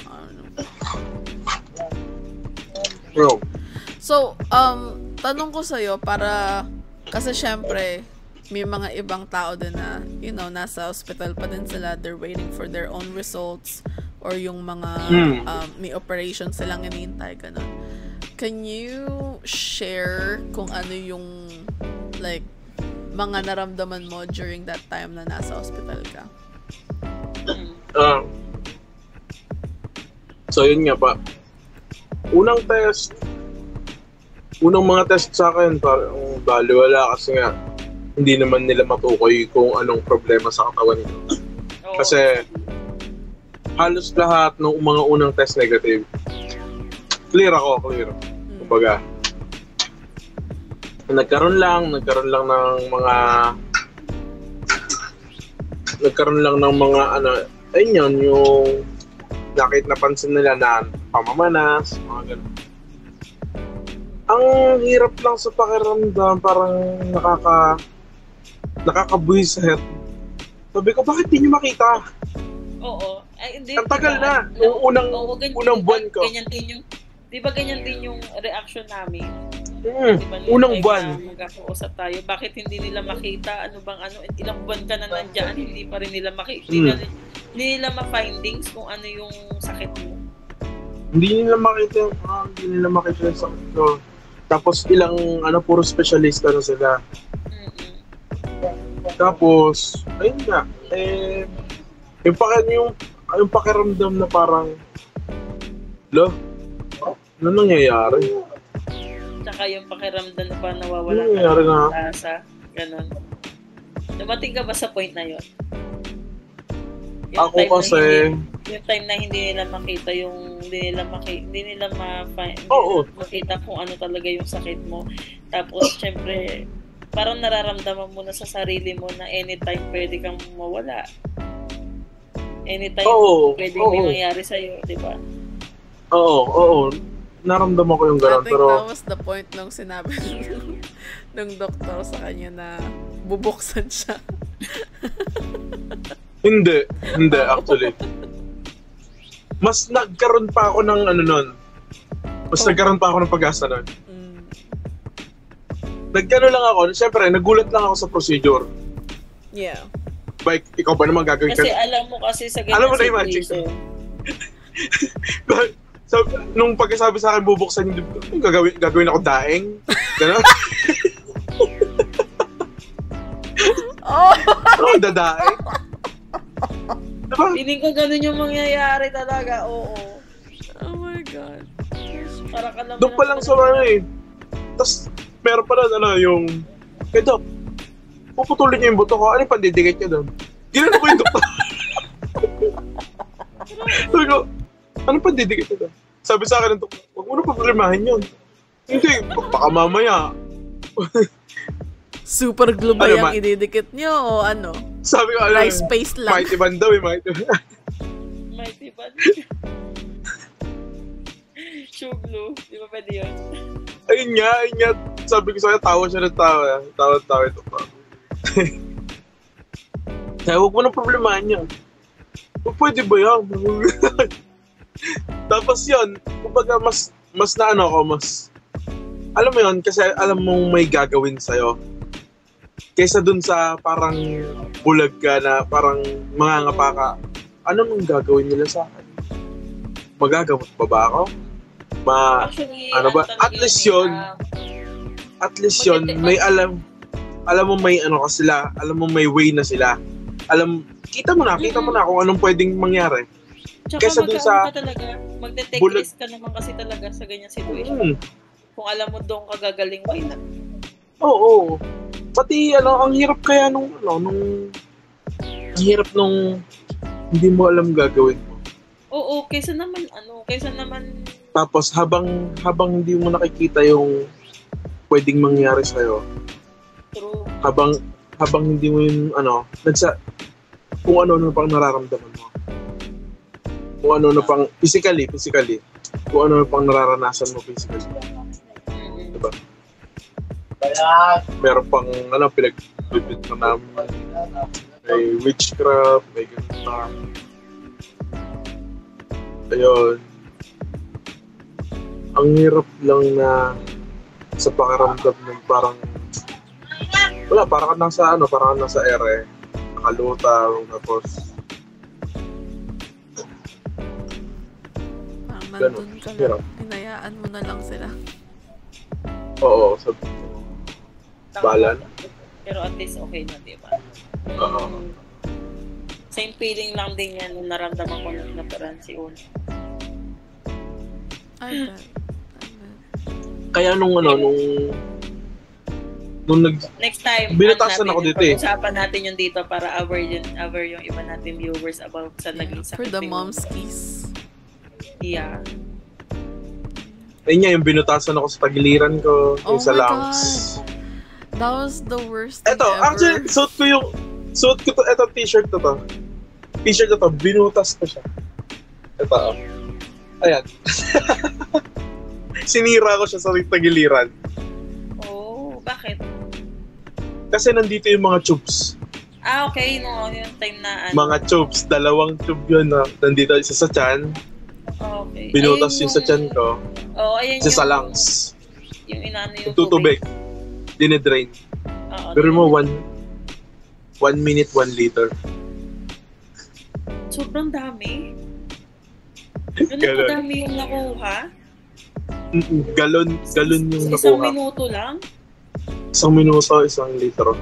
I don't know. Bro. So, tanong ko sa'yo para, kasi syempre, may mga ibang tao din na, nasa hospital pa din sila, they're waiting for their own results, or yung mga may operation silang hinihintay, ganun. Can you share kung ano yung like mga naramdaman mo during that time na nasa hospital ka? So yun nga pa. Unang mga test sa akin parang baliwala kasi nga hindi naman nila matukoy kung anong problema sa katawan nito. Kasi halos lahat ng mga unang test negative. Clear. Kumbaga, nagkaroon lang ng mga ayun yun, yung napansin nila na pamamanas, mga ganun. Ang hirap lang sa pakiramdam, parang nakakabuisit. Sabi ko, bakit di nyo makita? Oo. Ay, hindi. Ang tagal na. Unang buwan ko. Di ba ganyan din yung reaction namin? Diba, unang buwan. Magkakausap tayo. Bakit hindi nila makita? Ilang buwan ka na nandyan, hindi pa rin nila makita. Hindi nila ma-findings kung ano yung sakit mo. Hindi nila makita yung sakit ko. Tapos puro specialista na sila. Tapos, ayun nga. Yung pakiramdam na parang, ano nangyayari? Tsaka yung pakiramdam na parang nawawala ka ng tasa. Ganon. Dumating ka ba sa point na yun? Ako kasi... Yung time na hindi nila makita hindi nila makita kung ano talaga yung sakit mo. Tapos, syempre, parang nararamdaman mo na sa sarili mo na anytime pwede kang mawala. Anytime pwede may mangyari sa'yo, di ba? Oo. Naramdaman ko yung gano'n. I think that was the point nung sinabi ng doktor sa kanya na bubuksan siya. Hindi actually. Mas nagkaroon pa ako ng nagkaroon pa ako ng pag-asa nun. Nagkano lang ako, siyempre, nagulat lang ako sa procedure. Yeah. Like, ikaw ba naman gagawin kasi alam mo kasi sa ganyan situation. So, nung pagkasabi sa akin, bubuksan yung gagawin ako daing. Gano'n? Dadaing. Diba? Piling ko ganun yung mangyayari talaga, oo. Oh my God. Para ka lang doon pa lang sa Tapos, meron pa na, yung, Doc, puputulin niyo yung buto ko, ano yung pandidikit niyo doon? Ginano ko yung doktor. Sabi ko, ano pandidikit niyo doon? Sabi sa akin ng doktor, huwag mo na problemahin yun. Hindi, baka mamaya. Super glue ba Ano, yung ididikit nyo o ano? Sabi ko, Rice paste lang. Mighty Band daw Mighty Band. Mighty Band. Shoe glue. Di ba pwede yun? Ayun nga. Sabi ko sa'yo, tawa siya ng tawa. Tawa ito pa. Kaya huwag mo nang problemahan yan. Pwede ba yan? Tapos yun, kumbaga mas na ano ako, alam mo yun, kasi alam mong may gagawin sa'yo. Kaysa dun sa parang bulag ka na parang mangangapa ka, ano nung gagawin nila sa akin? Magagamot ba ako? Actually, ano ba? At least yun, may alam mo may ano ka sila, alam mo may way na sila. Kita mo na kung anong pwedeng mangyari. Tsaka Kaysa dun sa magte-take risk ka naman kasi talaga sa ganyan situation. Kung alam mo doon ka gagaling, why not? Oo. Pati ang hirap kaya nung hindi mo alam gagawin mo. Oo, kaysa naman tapos habang hindi mo nakikita yung pwedeng mangyari sa'yo. True. Habang hindi mo yung kung ano pang nararamdaman mo. Kung ano pang physically, kung ano pang nararanasan mo physically. Diba? Meron pang pinagbibit mo namin. May witchcraft, may ganun na. Ayun. Ang hirap lang na sa pakiramdam ng parang parang ka nasa ere. Nakalutang, tapos nandun ka lang. Hinayaan mo na lang sila. Oo, sabi ko. Balan. Pero at least okay na, di ba? Same feeling lang din yan nung naramdaman ko nung naparaan si Una. I bet. Kaya nung next time, binatasan ako dito usapan natin yung dito para aware yung iba natin viewers about sa naging sakit. For the momskis. Yeah. Ayun nga, yung binutasan ako sa tagiliran ko, yung sa lungs. God. That was the worst thing ever. Actually, suot ko to, eto t-shirt na to. T-shirt na to, binutas ko siya. Eto, ayan. Sinira ko siya sa tagiliran. Oh, bakit? Kasi nandito yung mga tubes. Okay, no, yung time na Mga tubes, 2 tube yun na. Nandito isa sa tiyan. Okay. Binutas yung sa tiyan ko. Ayun isa sa lungs. Yung inano yung tutubig. Dinedrain. Pero mo, 1 minute, 1 liter. Sobrang dami. Ganun kadami yung nakuha? Galon yung nakuha. Isang minuto lang? 1 minuto, 1 litro.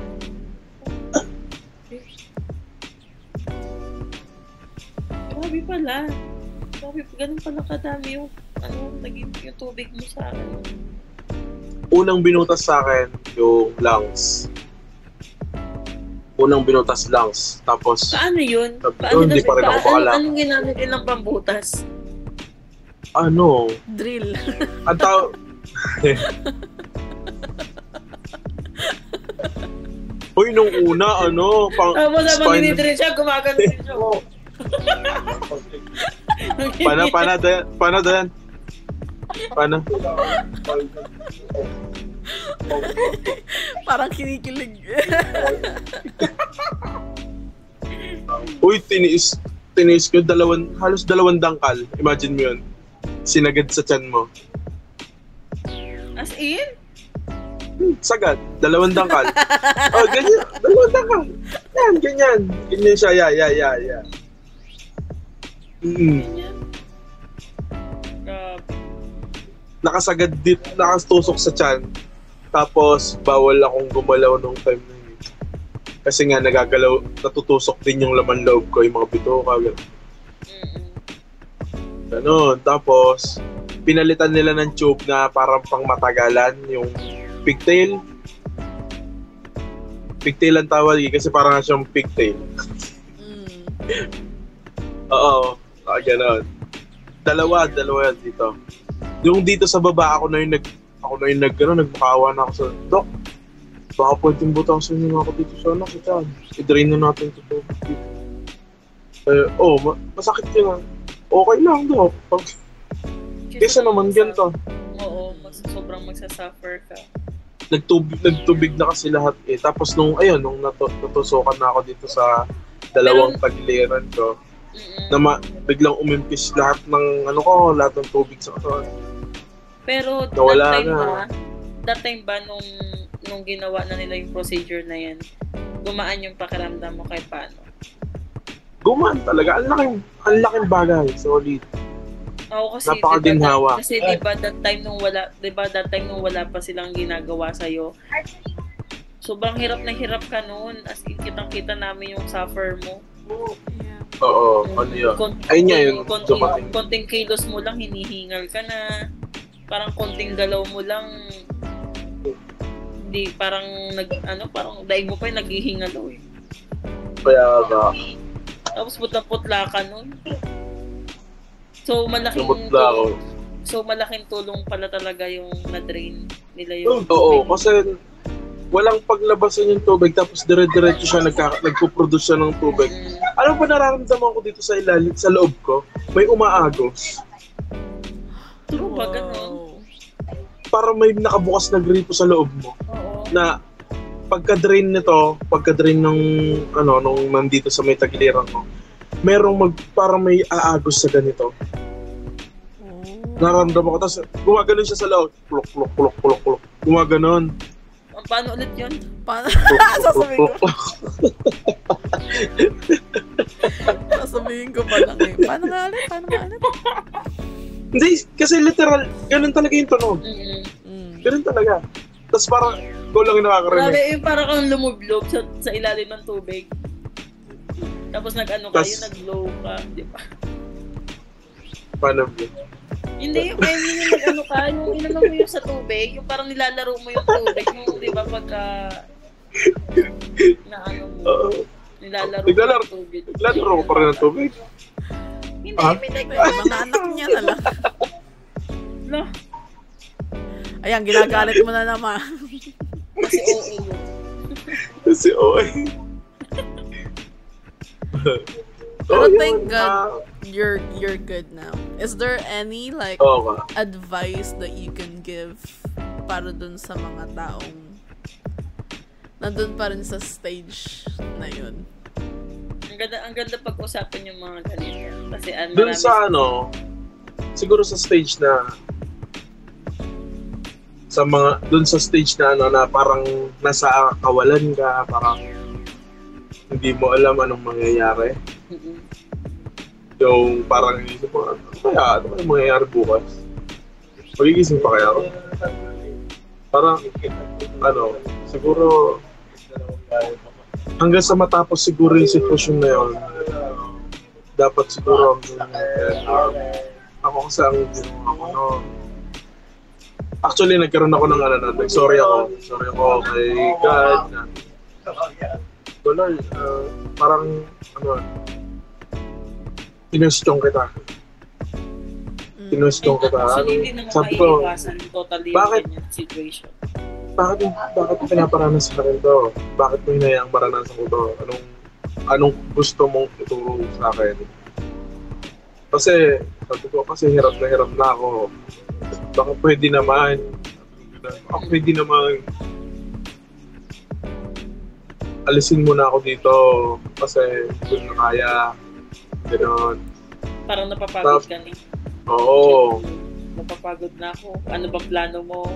Grabe pala. Ganun pala kadami yung naging yung tubig mo sa akin. Unang binutas sa akin yung lungs. Tapos paano yun? Hindi pa rin ako makala. Anong ginamit nilang pambutas? Drill. Ang tao Uy, nung una, Tapos habang dinidrin siya, gumagano din siya. Paano dayan? Parang kinikilig. Uy, tiniis ko halos 2 dangkal. Imagine mo yun. Sinagad sa tiyan mo. As in? Sagad. 2 dangkal. Ganyan. 2 dangkal. Yan, ganyan. Ganyan siya. Yeah. Ganyan? Grabe. Nakasagad dito, nakatusok sa tiyan. Tapos, bawal akong gumalaw nung time na yun. Kasi nga, natutusok din yung laman loob ko, yung mga bituka. Ganon. Tapos, pinalitan nila ng tube na parang pang matagalan, yung pigtail. Pigtail ang tawag kasi parang siyang pigtail. Oo. Ganon. Dalawa dito. Yung dito sa baba, ako na yung nagmakawa na ako sa Dok. baka pwedeng butasan nyo ako dito sa chan. I-drain na natin ito tubig dito. Masakit yun. Okay lang daw. Kesa naman ganito. Oo, sobrang magsasuffer ka. Nagtubig na kasi lahat eh. Tapos nung natusokan na ako dito sa dalawang tagiliran ko, na biglang umimpis lahat ng lahat ng tubig sa katawan. Pero nawala that time ba nung ginawa na nila yung procedure na yan, gumaan yung pakiramdam mo kahit paano? Gumaan talaga. Ang laking bagay. Solid. Oo, kasi napakaginhawa. Kasi that time nung wala pa silang ginagawa sa'yo, sobrang hirap na hirap ka noon. As in, kitang-kita namin yung suffer mo. Oo, ano yun? Ayun nga yun. Konting kilos mo lang, hinihingal ka na. Parang konting galaw mo lang, hindi, parang parang daig mo pa yung naghihingalaw eh. Kaya ba? Tapos putla-putla ka nun. So malaking tulong pala talaga yung na-drain nila yung Oo, kasi walang paglabasan yung tubig tapos dire-diretso siya nagpo-produce siya ng tubig. Ano ba nararamdaman ko dito sa ilalim, sa loob ko? May umaagos. True ba ganun? Para may nakabukas na gripo sa loob mo. Oo. Na pagka-drain ng nung nandito sa may tagiliran ko, merong para may aagos sa ganito. Nararamdaman ko, tapos gumaganon siya sa loob. Plok. Gumaganon. Paano ulit yun? Sasabihin ko. Sasabihin ko pa lang eh. Paano nga ulit? Hindi, kasi literal, ganun talaga yung tunog. Ganun talaga. Tapos parang, ikaw lang yung nakakarinig. Grabe, parang kang lumublob sa ilalim ng tubig. Tapos nag-glow ka, di ba? Paano ba? Hindi, yung inano mo yung sa tubig, yung parang nilalaro mo yung tubig, yung di ba pagka nilalaro mo yung tubig. Nilalaro ko pa rin ng tubig? Hindi, mga anak niya na lang. No. Ayan, ginagalit mo na naman. Kasi OA. Pero thank God, you're good now. Is there any advice that you can give para dun sa mga taong nandun pa rin sa stage na yun? Ang ganda pag-usapan yung mga ganito. Kasi dun sa siguro sa stage na dun sa stage na na parang nasa kawalan ka, parang hindi mo alam anong mangyayari. Yung parang inisip mo, ano yung mangyayari bukas? Magigising pa kaya ako? Parang, siguro, hanggang sa matapos siguro yung sitwasyon na yun, dapat siguro, ako kasi ang ginawa ko, actually, nagkaroon ako ng sorry ako kay God, wala, parang, tinwestyon kita. Actually, hindi naman maiiwasan totally bakit yung situation. Bakit pinaparanas sa akin to? Bakit mo hinayaang maranasan ko to? Anong gusto mong ituro sa akin? Kasi, sabi ko, hirap na ako. Baka pwede naman. Alisin mo na ako dito kasi hindi na kaya. Gano'n. Parang napapagod ka ni. Oo. Napapagod na ako. Ano ba plano mo?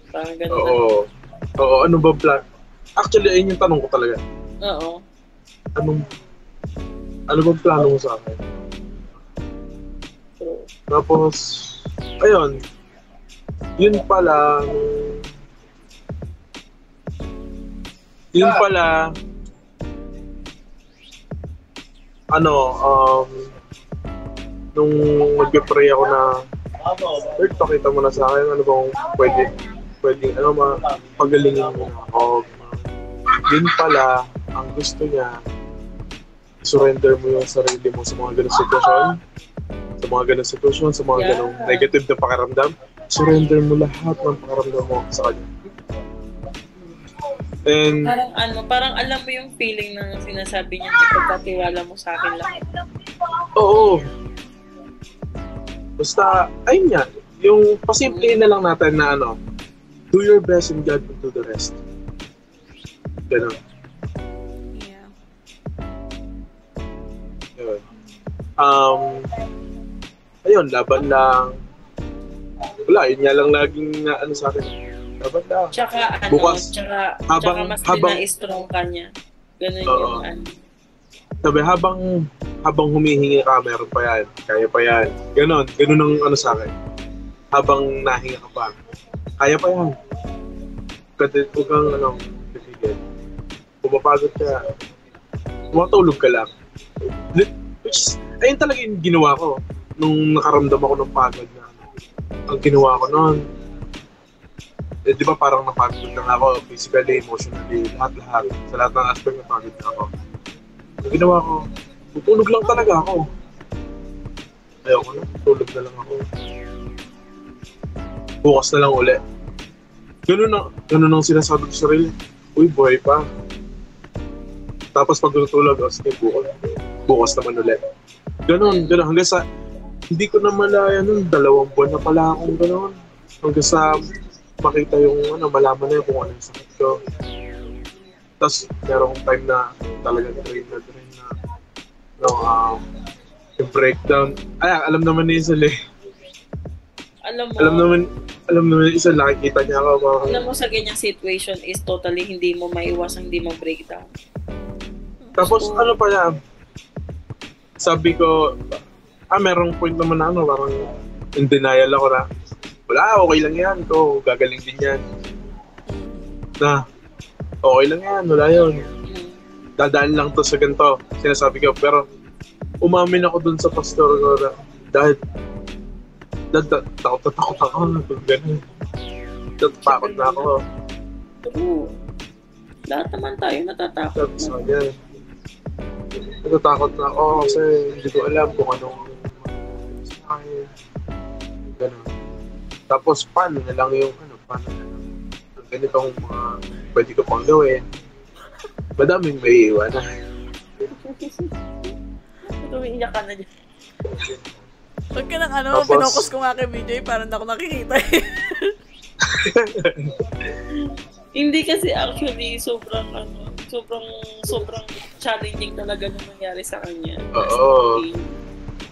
Parang gano'n. Oo, ano ba plano? Actually, ayun yung tanong ko talaga. Oo. Ano ba plano mo sa akin? Tapos, ayun. Yun pala, nung mag-pray ako na, Lord, pakita mo na sa akin, ano bang pwedeng, pagalingin mo na ako. Yun pala, ang gusto niya, surrender mo yung sarili mo sa mga ganong sitwasyon, sa mga ganong negative na pakiramdam, surrender mo lahat ng pakiramdam mo sa kanya. And, parang alam mo yung feeling ng sinasabi niya, pagkatiwala mo sa akin lahat. oo. Basta, ayun nga, yung pasimplihin na lang natin na do your best and God will do the rest. Ganun. Yeah. Yun. Ayun, laban lang. Wala, yun nga lang laging sa akin. Laban lang. Tsaka Bukas, tsaka mas pina-strong ka niya. Ganun yung Sabi, habang humihingi ka, meron pa yan. Kaya pa yan. Ganun ang sa akin. Habang nahinga ka pa, kaya pa yan. Kasi huwag kang bibigyan. Pumapagod ka, matulog ka lang. Ayun talaga yung ginawa ko. Nung nakaramdam ako ng pagod na ang ginawa ko noon. Di ba parang napagod lang ako physically, emotionally, lahat. Sa lahat ng aspect na pagod na ako. Ang ginawa ko, tutulog lang talaga ako. Ayoko na, tutulog na lang ako. Bukas na lang uli. Ganun ang sinasabi ko sa sarili. Uy, buhay pa. Tapos pag natulog, sige, bukas naman uli. Ganun. Hanggang sa, hindi ko na malaya nun, 2 buwan na pala akong ganun. Hanggang sa makita yung, malaman na yun kung ano yung sakit ko. Tapos, meron akong time na talagang drain na yung breakdown. Alam naman ni Isel eh. Alam naman ni Isel, nakikita niya ako. Alam mo sa ganyang situation is totally hindi mo maiwasang hindi mo breakdown. Tapos, pala, sabi ko, merong point naman na parang in denial ako na, wala, okay lang yan, gagaling din yan. Na, okay lang yan, wala yun. Dadaan lang to sa ganito, sinasabi ko. Pero, umamin ako dun sa pastor ko na, dahil, takot ako, ganun. Takot na ako. True. Lahat naman tayo natatakot na. Yan. Natatakot na ako kasi hindi ko alam kung anong ganun. Tapos paano na lang yung ang ganitong mga pwede ko pang gawin. Madaming may iwan na. Tumiiyak ka na dyan. Pag ka nang pinokus ko nga kay BJ, parang na ako nakikita eh. Hindi kasi actually sobrang challenging talaga nung nangyari sa kanya. Oo.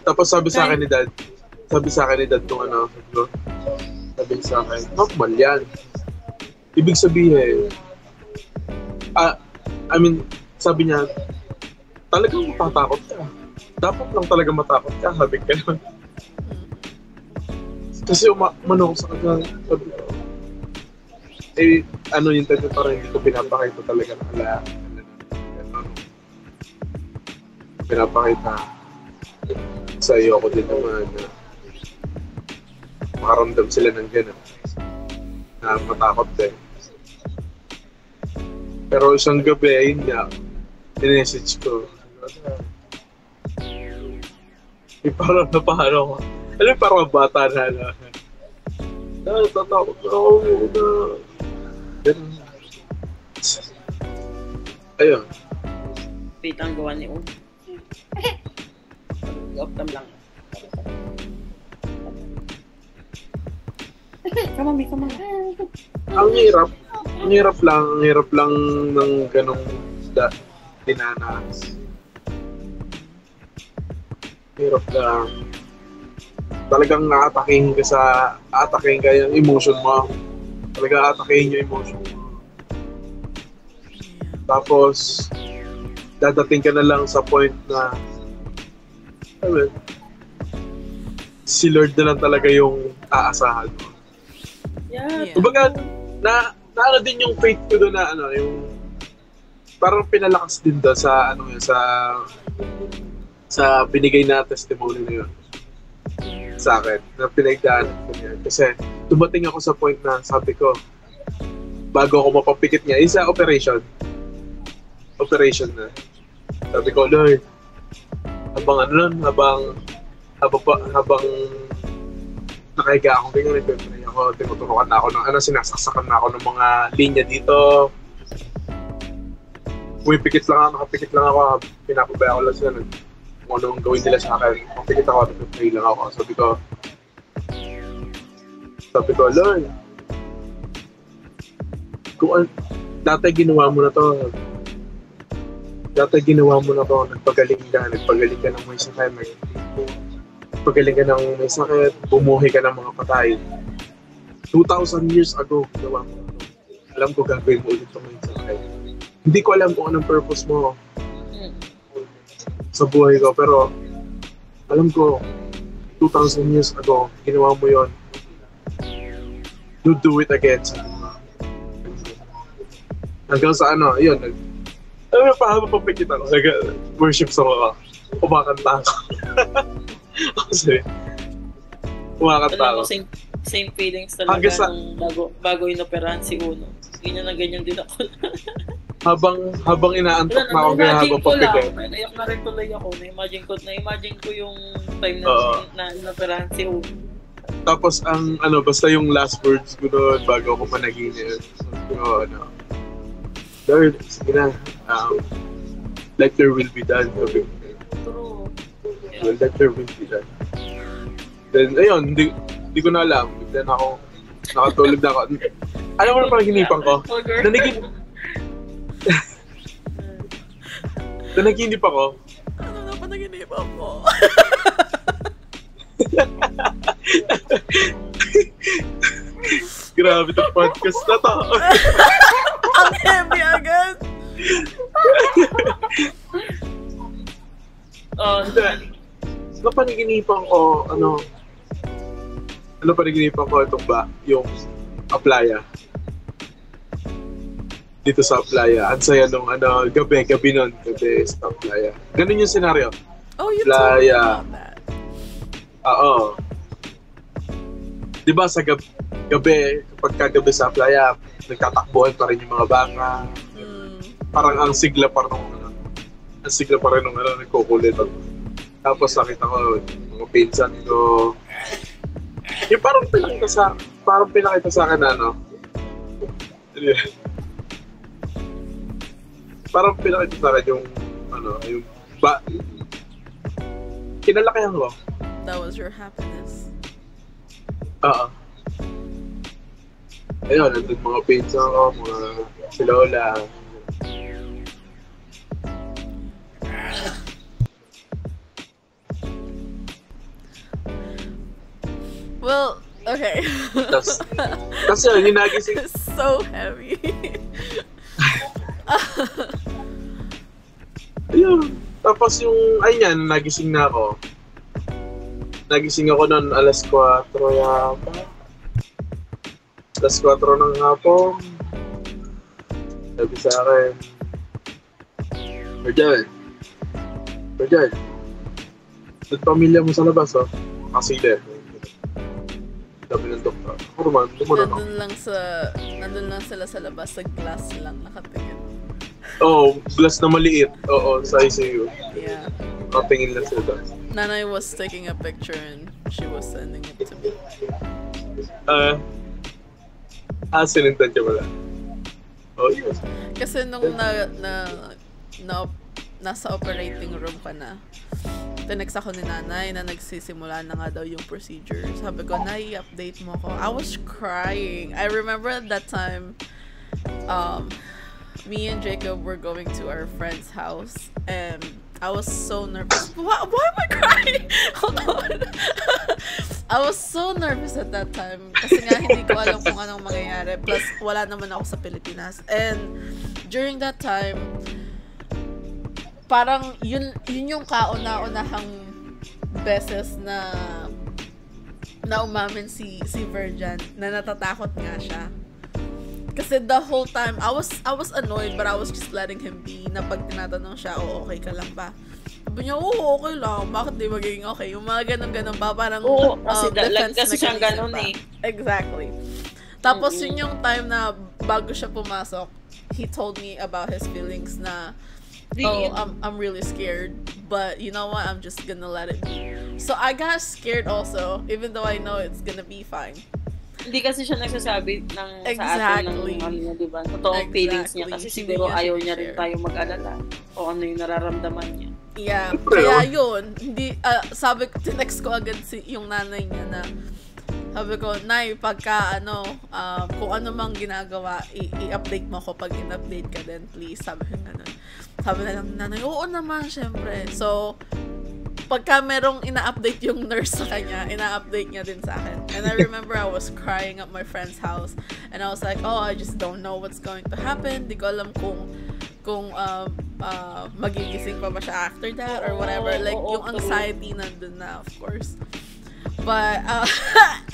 Tapos sabi sa akin ni Dad nung sabi sa akin, normal yan. Ibig sabihin, sabi niya, talagang matatakot ka. Dapat lang talaga matakot ka, sabi ka naman. Kasi umano ko sa kanya, sabi ko, yung tayo parang hindi ko pinapakita talaga na pinapakita sa iyo ako din naman na makaramdam sila ng gano'n na matakot din. Pero isang gabi, ayun nga, in-message ko. Parang napahalo ko. Alam, parang bata na. Tatakot na ako na. Ganun. Ayun. Wait, ang gawa ni O. Optam lang. Come on. Ang hirap lang ng ganong dinanas. Hirap lang. Talagang aataking ka yung emotion mo. Talagang aataking yung emotion mo. Tapos, dadating ka na lang sa point na si Lord na lang talaga yung aasahan mo. Yeah. Kumbaga, na din yung faith ko doon na yung parang pinalakas din doon sa sa binigay na testimony na yun sa akin, na pinagdaanan ko niya. Kasi dumating ako sa point na sabi ko, bago ako mapapikit niya, isa operation na. Sabi ko, Lord, habang nakahiga ako ganyan, nagpipray ako, tinuturukan na ako ng sinasaksakan na ako ng mga linya dito. Pumipikit lang ako, nakapikit lang ako, pinapabaya ko lang sila kung anong gawin nila sa akin. Nakapikit ako, nag-pray lang ako. Sabi ko, Lord, dati ginawa mo na to. Nagpagaling ka ng may sakit, nagpagaling ka ng may sakit, bumuhay ka ng mga patay. 2,000 years ago, ginawa mo na to. Alam ko gagawin mo ulit itong may sakit. Hindi ko alam kung anong purpose mo sa buhay ko, pero alam ko, 2,000 years ago, ginawa mo yon. You do it again. Hanggang sa yun, papikit ako. Worship song ako. Kumakanta ako. Kasi, kumakanta ako. Same feelings talaga nung bago inoperahan si Uno. Ganyan din ako. habang inaantok na ako kaya habang papikit. Naiyak na rin tuloy ako. Na-imagine ko yung time na inoperahan si Uno. Tapos basta yung last words ko doon bago ako managinip. Lord, sige na. Let your will be done. True. Well, let your will be done. Then, ayun, hindi ko na alam. Then ako, nakatulog na ako. Alam mo na panaghinipan ko? Nanaginip ako. Ano na panaginipan ko? Grabe itong podcast na to. Ang heavy agad. Panaginipan ko, panaginipan ko itong yung Aplaya. Dito sa Aplaya. Ang saya nung gabi sa Aplaya. Ganun yung senaryo. Oh, you Aplaya. told me about that. Oo. Diba sa gabi, kapag kagabi sa Aplaya, nagtatakbuhan pa rin yung mga baka. Parang ang sigla pa rin nung nagkukulit. Tapos nakita ko mga pinsan ko. Yung parang pinakita sa akin parang pinakita sa akin yung kinalakihan ko. That was your happiness. Oo. Ayun, nandun mga pinsan ko, si Lola. Well, okay. Kasi yun, nagising. It's so heavy. Ayun. Tapos nagising na ako. Nagising ako noon alas 4 yata. Alas 4 ng hapon. Sabi sa akin, Virgil. Doon pamilya mo sa labas, Kasilip. Sabi ng doktor. Ako naman, nandun lang sila sa labas, sa glass lang nakatingin. Glass na maliit. Sa ICU. Yeah. Nakatingin lang sila. Nanay was taking a picture and she was sending it to me. Sinintan siya pala. Yes. Kasi nung nasa operating room ka na, tinext ako ni nanay na nagsisimula na nga daw yung procedure. Sabi ko, i-update mo ko. I was crying. I remember at that time, me and Jacob were going to our friend's house and I was so nervous. Why am I crying? Hold on. I was so nervous at that time kasi nga hindi ko alam kung anong mangyayari. Plus, wala naman ako sa Pilipinas. And during that time, parang yun yung kauna-unahang beses na umamin si Virgin na natatakot nga siya. Kasi the whole time, I was annoyed but I was just letting him be na pag tinatanong siya, okay ka lang ba? Sabi niya, okay lang. Bakit di magiging okay? Yung mga ganun-ganun pa, parang defense kasi siyang ganun pa. Exactly. Tapos yun yung time na bago siya pumasok, he told me about his feelings na, I'm really scared, but you know what? I'm just gonna let it be. So I got scared also, even though I know it's gonna be fine. Hindi kasi siya nagsasabi ng sa Exactly. atin ng ano niya, di ba? Totoong feelings niya kasi Hindi siguro niya ayaw niya rin sinishare. tayo mag-alala o ano yung nararamdaman niya. Yeah, Siyempre, kaya yun. yun, hindi, sabi ko, tinext ko agad yung nanay niya na, sabi ko, Nay, pagka kung ano mang ginagawa, i-update mo ko pag in-update ka din, please. Sabi ko ganun. Sabi na lang nanay, oo naman, syempre. So, pagka merong ina-update yung nurse sa kanya, ina-update niya din sa akin. And I remember I was crying at my friend's house. And I was like, oh, I just don't know what's going to happen. Di ko alam kung magigising pa ba siya after that or whatever. Like, yung anxiety nandun na, of course. But,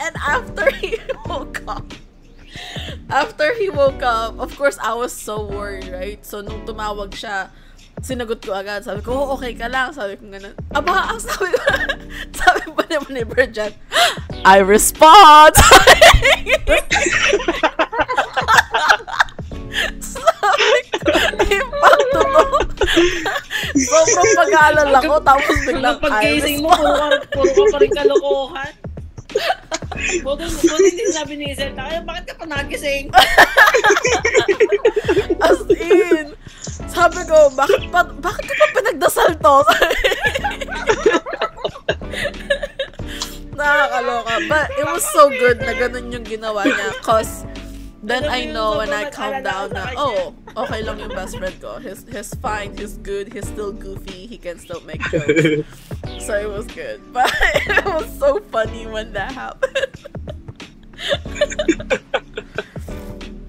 and after he woke up, of course, I was so worried, right? So, nung tumawag siya, sinagot ko agad. Sabi ko, oh, okay ka lang. Sabi ko ganun. Aba, ang sabi pa naman ni Bridget, I respond! Sabi ko, impacto to. Sobrang pag-aalala ko, tapos biglang, I Pag-gising mo, respond. puro ka pa rin kalokohan. Buti hindi sabi ni Isel, bakit ka pa nagising? As in, sabi ko, bakit ko pa pinagdasal to? Nakakaloka. But it was so good na ganun yung ginawa niya. Cause then I know when I calm down na, oh, okay lang yung best friend ko. He's fine, he's good, he's still goofy, he can still make jokes. So it was good. But it was so funny when that happened.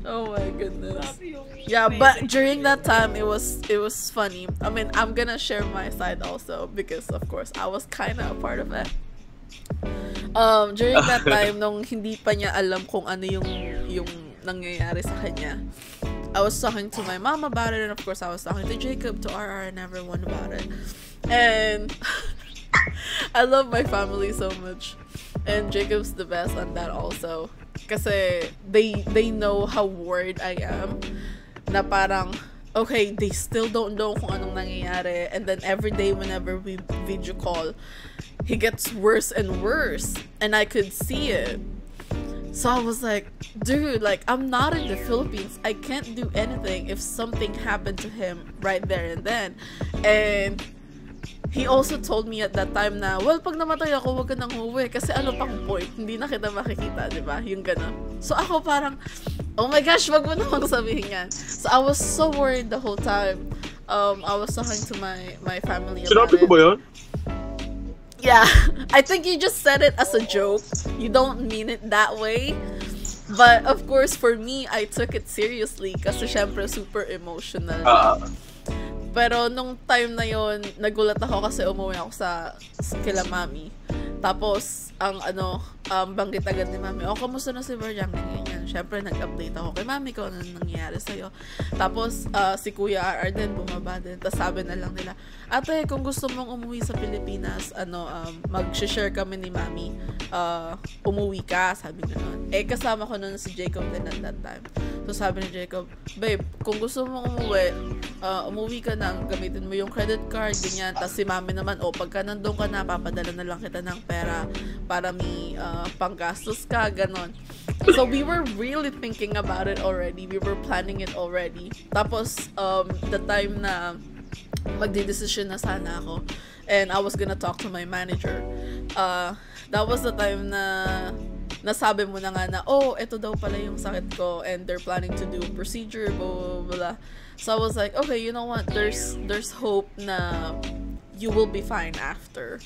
Oh my goodness. Yeah, but during that time it was funny. I mean, I'm gonna share my side also because of course I was kind of a part of it. During that time nung hindi pa niya alam kung ano yung nangyayari sa kanya, I was talking to my mom about it, and of course I was talking to Jacob, to RR, and everyone about it. And I love my family so much, and Jacob's the best on that also. Kasi they know how worried I am. Na parang, okay, they still don't know kung anong nangyayari. And then every day whenever we video call, he gets worse and worse. And I could see it. So I was like, dude, like, I'm not in the Philippines. I can't do anything if something happened to him right there and then. And he also told me at that time na, well, pag namatay ako, wag ka nang uwi. Kasi ano pang point? Hindi na kita makikita, di ba? Yung gano'n. So ako parang, oh my gosh, wag mo namang sabihin yan. So I was so worried the whole time. I was talking to my family about Sinabi ko it. ba yun? Yeah, I think you just said it as a joke. You don't mean it that way. But of course, for me, I took it seriously kasi syempre super emotional. Pero nung time na yon, nagulat ako kasi umuwi ako sa kila mami. Tapos, banggit agad ni mami, oh, kamusta na si Berjang? Ganyan. Syempre, nag-update ako kay mami ko ano nangyayari sa'yo. Tapos, si Kuya RR din, bumaba din. Tapos sabi na lang nila, ate, kung gusto mong umuwi sa Pilipinas, mag-share kami ni mami. Umuwi ka, sabi gano'n. Eh, kasama ko nun si Jacob din at that time. So, sabi ni Jacob, babe, kung gusto mong umuwi ka na, gamitin mo yung credit card, ganyan. Tapos si mami naman, pagka nandun ka na, papadala na lang kita ng pera para may panggastos ka, ganon. So we were really thinking about it already. We were planning it already. Tapos, the time na magdidesisyon na sana ako, and I was gonna talk to my manager, that was the time na nasabi mo na nga na, oh, ito daw pala yung sakit ko, and they're planning to do a procedure, blah, blah, blah. So I was like, okay, you know what, there's hope na you will be fine after.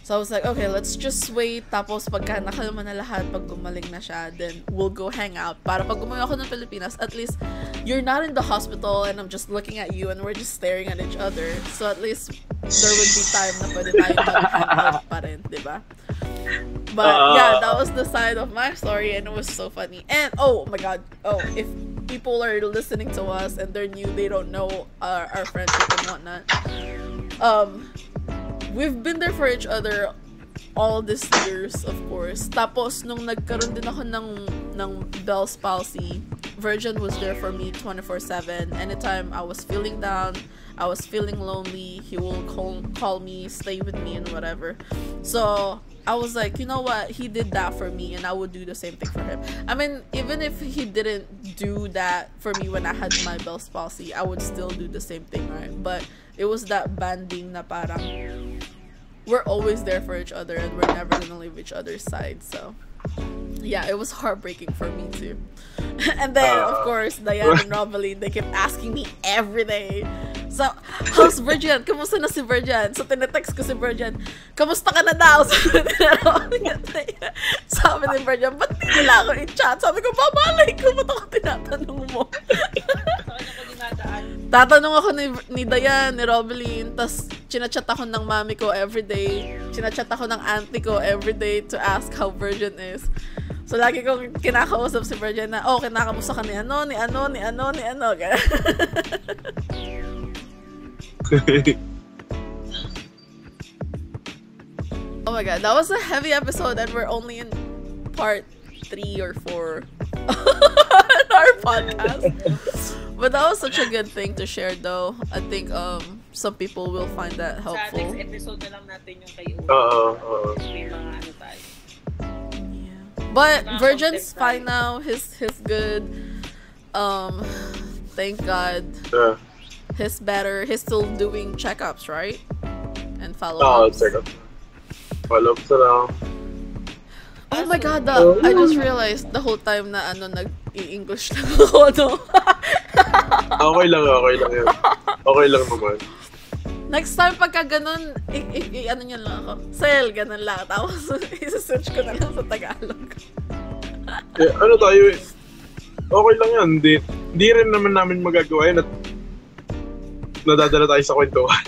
So I was like, okay, let's just wait. Tapos pagka nakalma na lahat, pag gumaling na siya, then we'll go hang out. Para pag umuwi ako ng Pilipinas, at least you're not in the hospital and I'm just looking at you and we're just staring at each other. So at least there would be time na pwede tayo mag-hang out pa rin, diba? But yeah, that was the side of my story and it was so funny. And oh my god, if people are listening to us and they're new, they don't know our friendship and whatnot. We've been there for each other all these years, of course. Tapos, nung nagkaroon din ako ng Bell's palsy, Virgin was there for me 24/7. Anytime I was feeling down, I was feeling lonely, he will call me, stay with me, and whatever. So I was like, you know what? He did that for me, and I would do the same thing for him. I mean, even if he didn't do that for me when I had my Bell's palsy, I would still do the same thing, right? But it was that banding na parang we're always there for each other, and we're never gonna leave each other's side. So yeah, it was heartbreaking for me too. And then of course Diane and Rovaline, they kept asking me every day, so how's Virgin? Kamusta na si Virgin? So tinetext ko si Virgin, kamusta ka na daw? Sabi ni Virgin, ba't di nila ako i-chat? Sabi ko, babalay ko, ba't ako tinatanong mo? Tatanong ako ni Diane, ni Rovaline, tas chinachat ako ng mami ko everyday, chinachat ako ng auntie ko everyday to ask how Virgin is. So lagi kong kinakausap si Virgin na, oh, kinakamusta ka ni ano. Oh my god, that was a heavy episode, and we're only in part 3 or 4 in our podcast. But that was such a good thing to share, though. I think some people will find that helpful. Sa next episode na lang natin yung kay Uwe. May mga ano tayo. Yeah. But Virgin's fine now. He's good. Thank God. He's better. He's still doing checkups, right? And follow-ups. Follow-ups na lang. Oh my God, I just realized the whole time na nag-i-English lang ako, no? Okay lang yun. Okay lang naman. Next time, pagka ganun, ano nyo lang ako. Sel, ganun lang. Tapos, isa-search ko na lang sa Tagalog. Ano tayo eh? Okay lang yan. Hindi rin naman namin magagawa yun at nadadala tayo sa kwentuhan.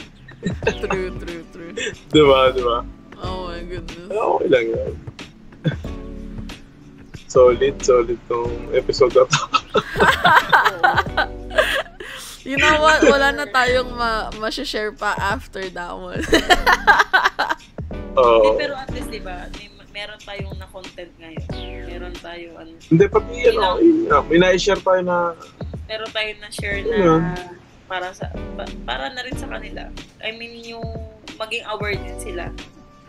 True. Diba? Oh my goodness. Okay lang yan. Solid tong episode na to. You know what? Wala na tayong ma-share pa after that one. Pero at least, diba, meron tayong na-content ngayon. Meron tayong Hindi, pati may na-share tayo na meron tayong na-share na para na rin sa kanila. I mean, yung maging aware din sila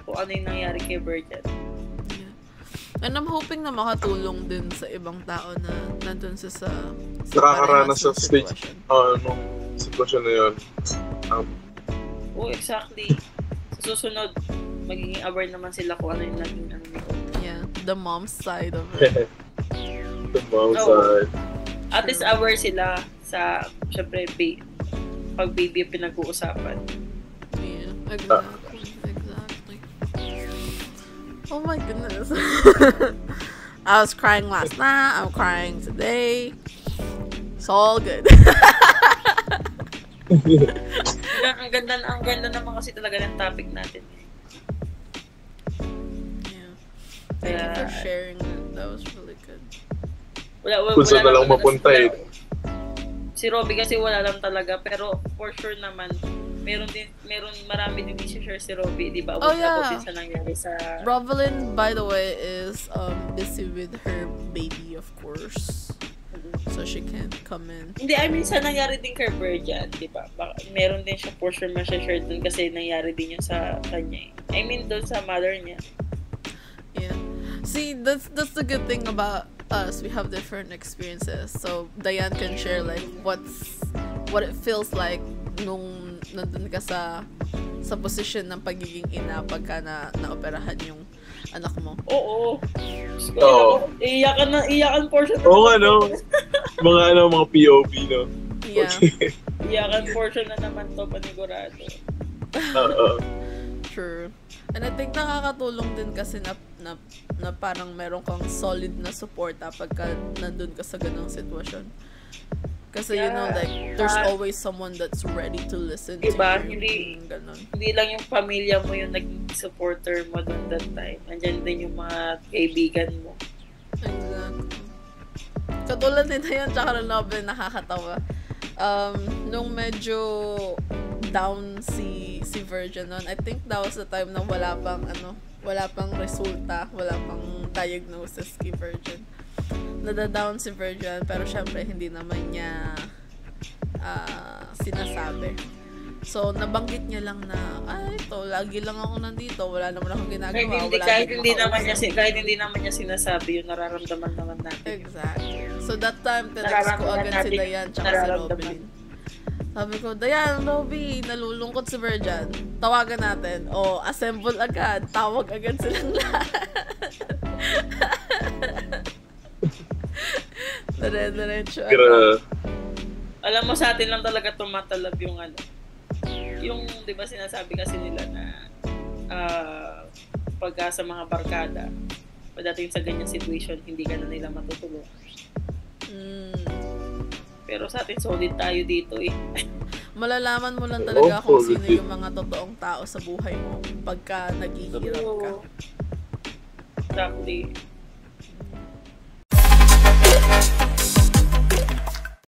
kung ano yung nangyari kay Virgin. And I'm hoping na makatulong din sa ibang tao na nandun sa nakakaranas sa stage nung sitwasyon na yun. Exactly. Sa susunod, magiging aware naman sila kung ano yung naging nito. Yeah, the mom's side of it. The mom's side. At least aware sila sa, syempre, pag baby yung pinag-uusapan. Yeah, exactly. Oh my goodness. I was crying last night. I'm crying today. It's all good. Ang ganda naman kasi talaga ng topic natin. Yeah. Thank you for sharing it. That was really good. Kung saan na lang mapunta eh. Si Robby kasi wala lang talaga, pero for sure naman marami din i-share si Robby, di ba? Yeah. Din sa nangyari sa Rovaline, by the way, is busy with her baby, of course. So she can't come in. Hindi, I mean, sa nangyari din kay Virgin, di ba? Meron din siya for sure ma-share dun kasi nangyari din yun sa kanya. I mean, doon sa mother niya. Yeah. See, that's the good thing about us. We have different experiences. So Diane can share like what it feels like nung nandun ka sa position ng pagiging ina pagka naoperahan yung anak mo. Oo. Iyakan portion. Oo nga, no? Mga POV, no? Yeah. Iyakan portion na naman to, panigurado. True. And I think nakakatulong din kasi na parang meron kang solid na support pagka nandun ka sa ganung sitwasyon. Kasi you know, like, there's always someone that's ready to listen to you. Hindi lang yung pamilya mo yung naging supporter mo doon that time. Nandiyan din yung mga kaibigan mo. Exactly. Katulad nito yun, tsaka Robin, nakakatawa. Nung medyo down si Virgin nun, I think that was the time na wala pang resulta, wala pang diagnosis kay Virgin. nadadown si Virgin, pero syempre hindi naman niya sinasabi. So, nabanggit niya lang na, ito, lagi lang ako nandito, wala naman akong ginagawa. Kahit hindi naman niya sinasabi yung nararamdaman naman natin. Exactly. So, that time, tinext ko agad si Dayan tsaka si Robin. Sabi ko, Dayan, Robby, nalulungkot si Virgin. Tawagan natin. O, assemble agad. Tawag agad silang lahat. Dire-diretso. Alam mo, sa atin lang talaga tumatalab yung yung, di ba sinasabi kasi nila na pagka sa mga barkada, pagdating sa ganyang situation, hindi ka na nila matutulungan. Pero sa atin, solid tayo dito eh. Malalaman mo lang talaga kung sino yung mga totoong tao sa buhay mo pagka naghihirap ka. Exactly.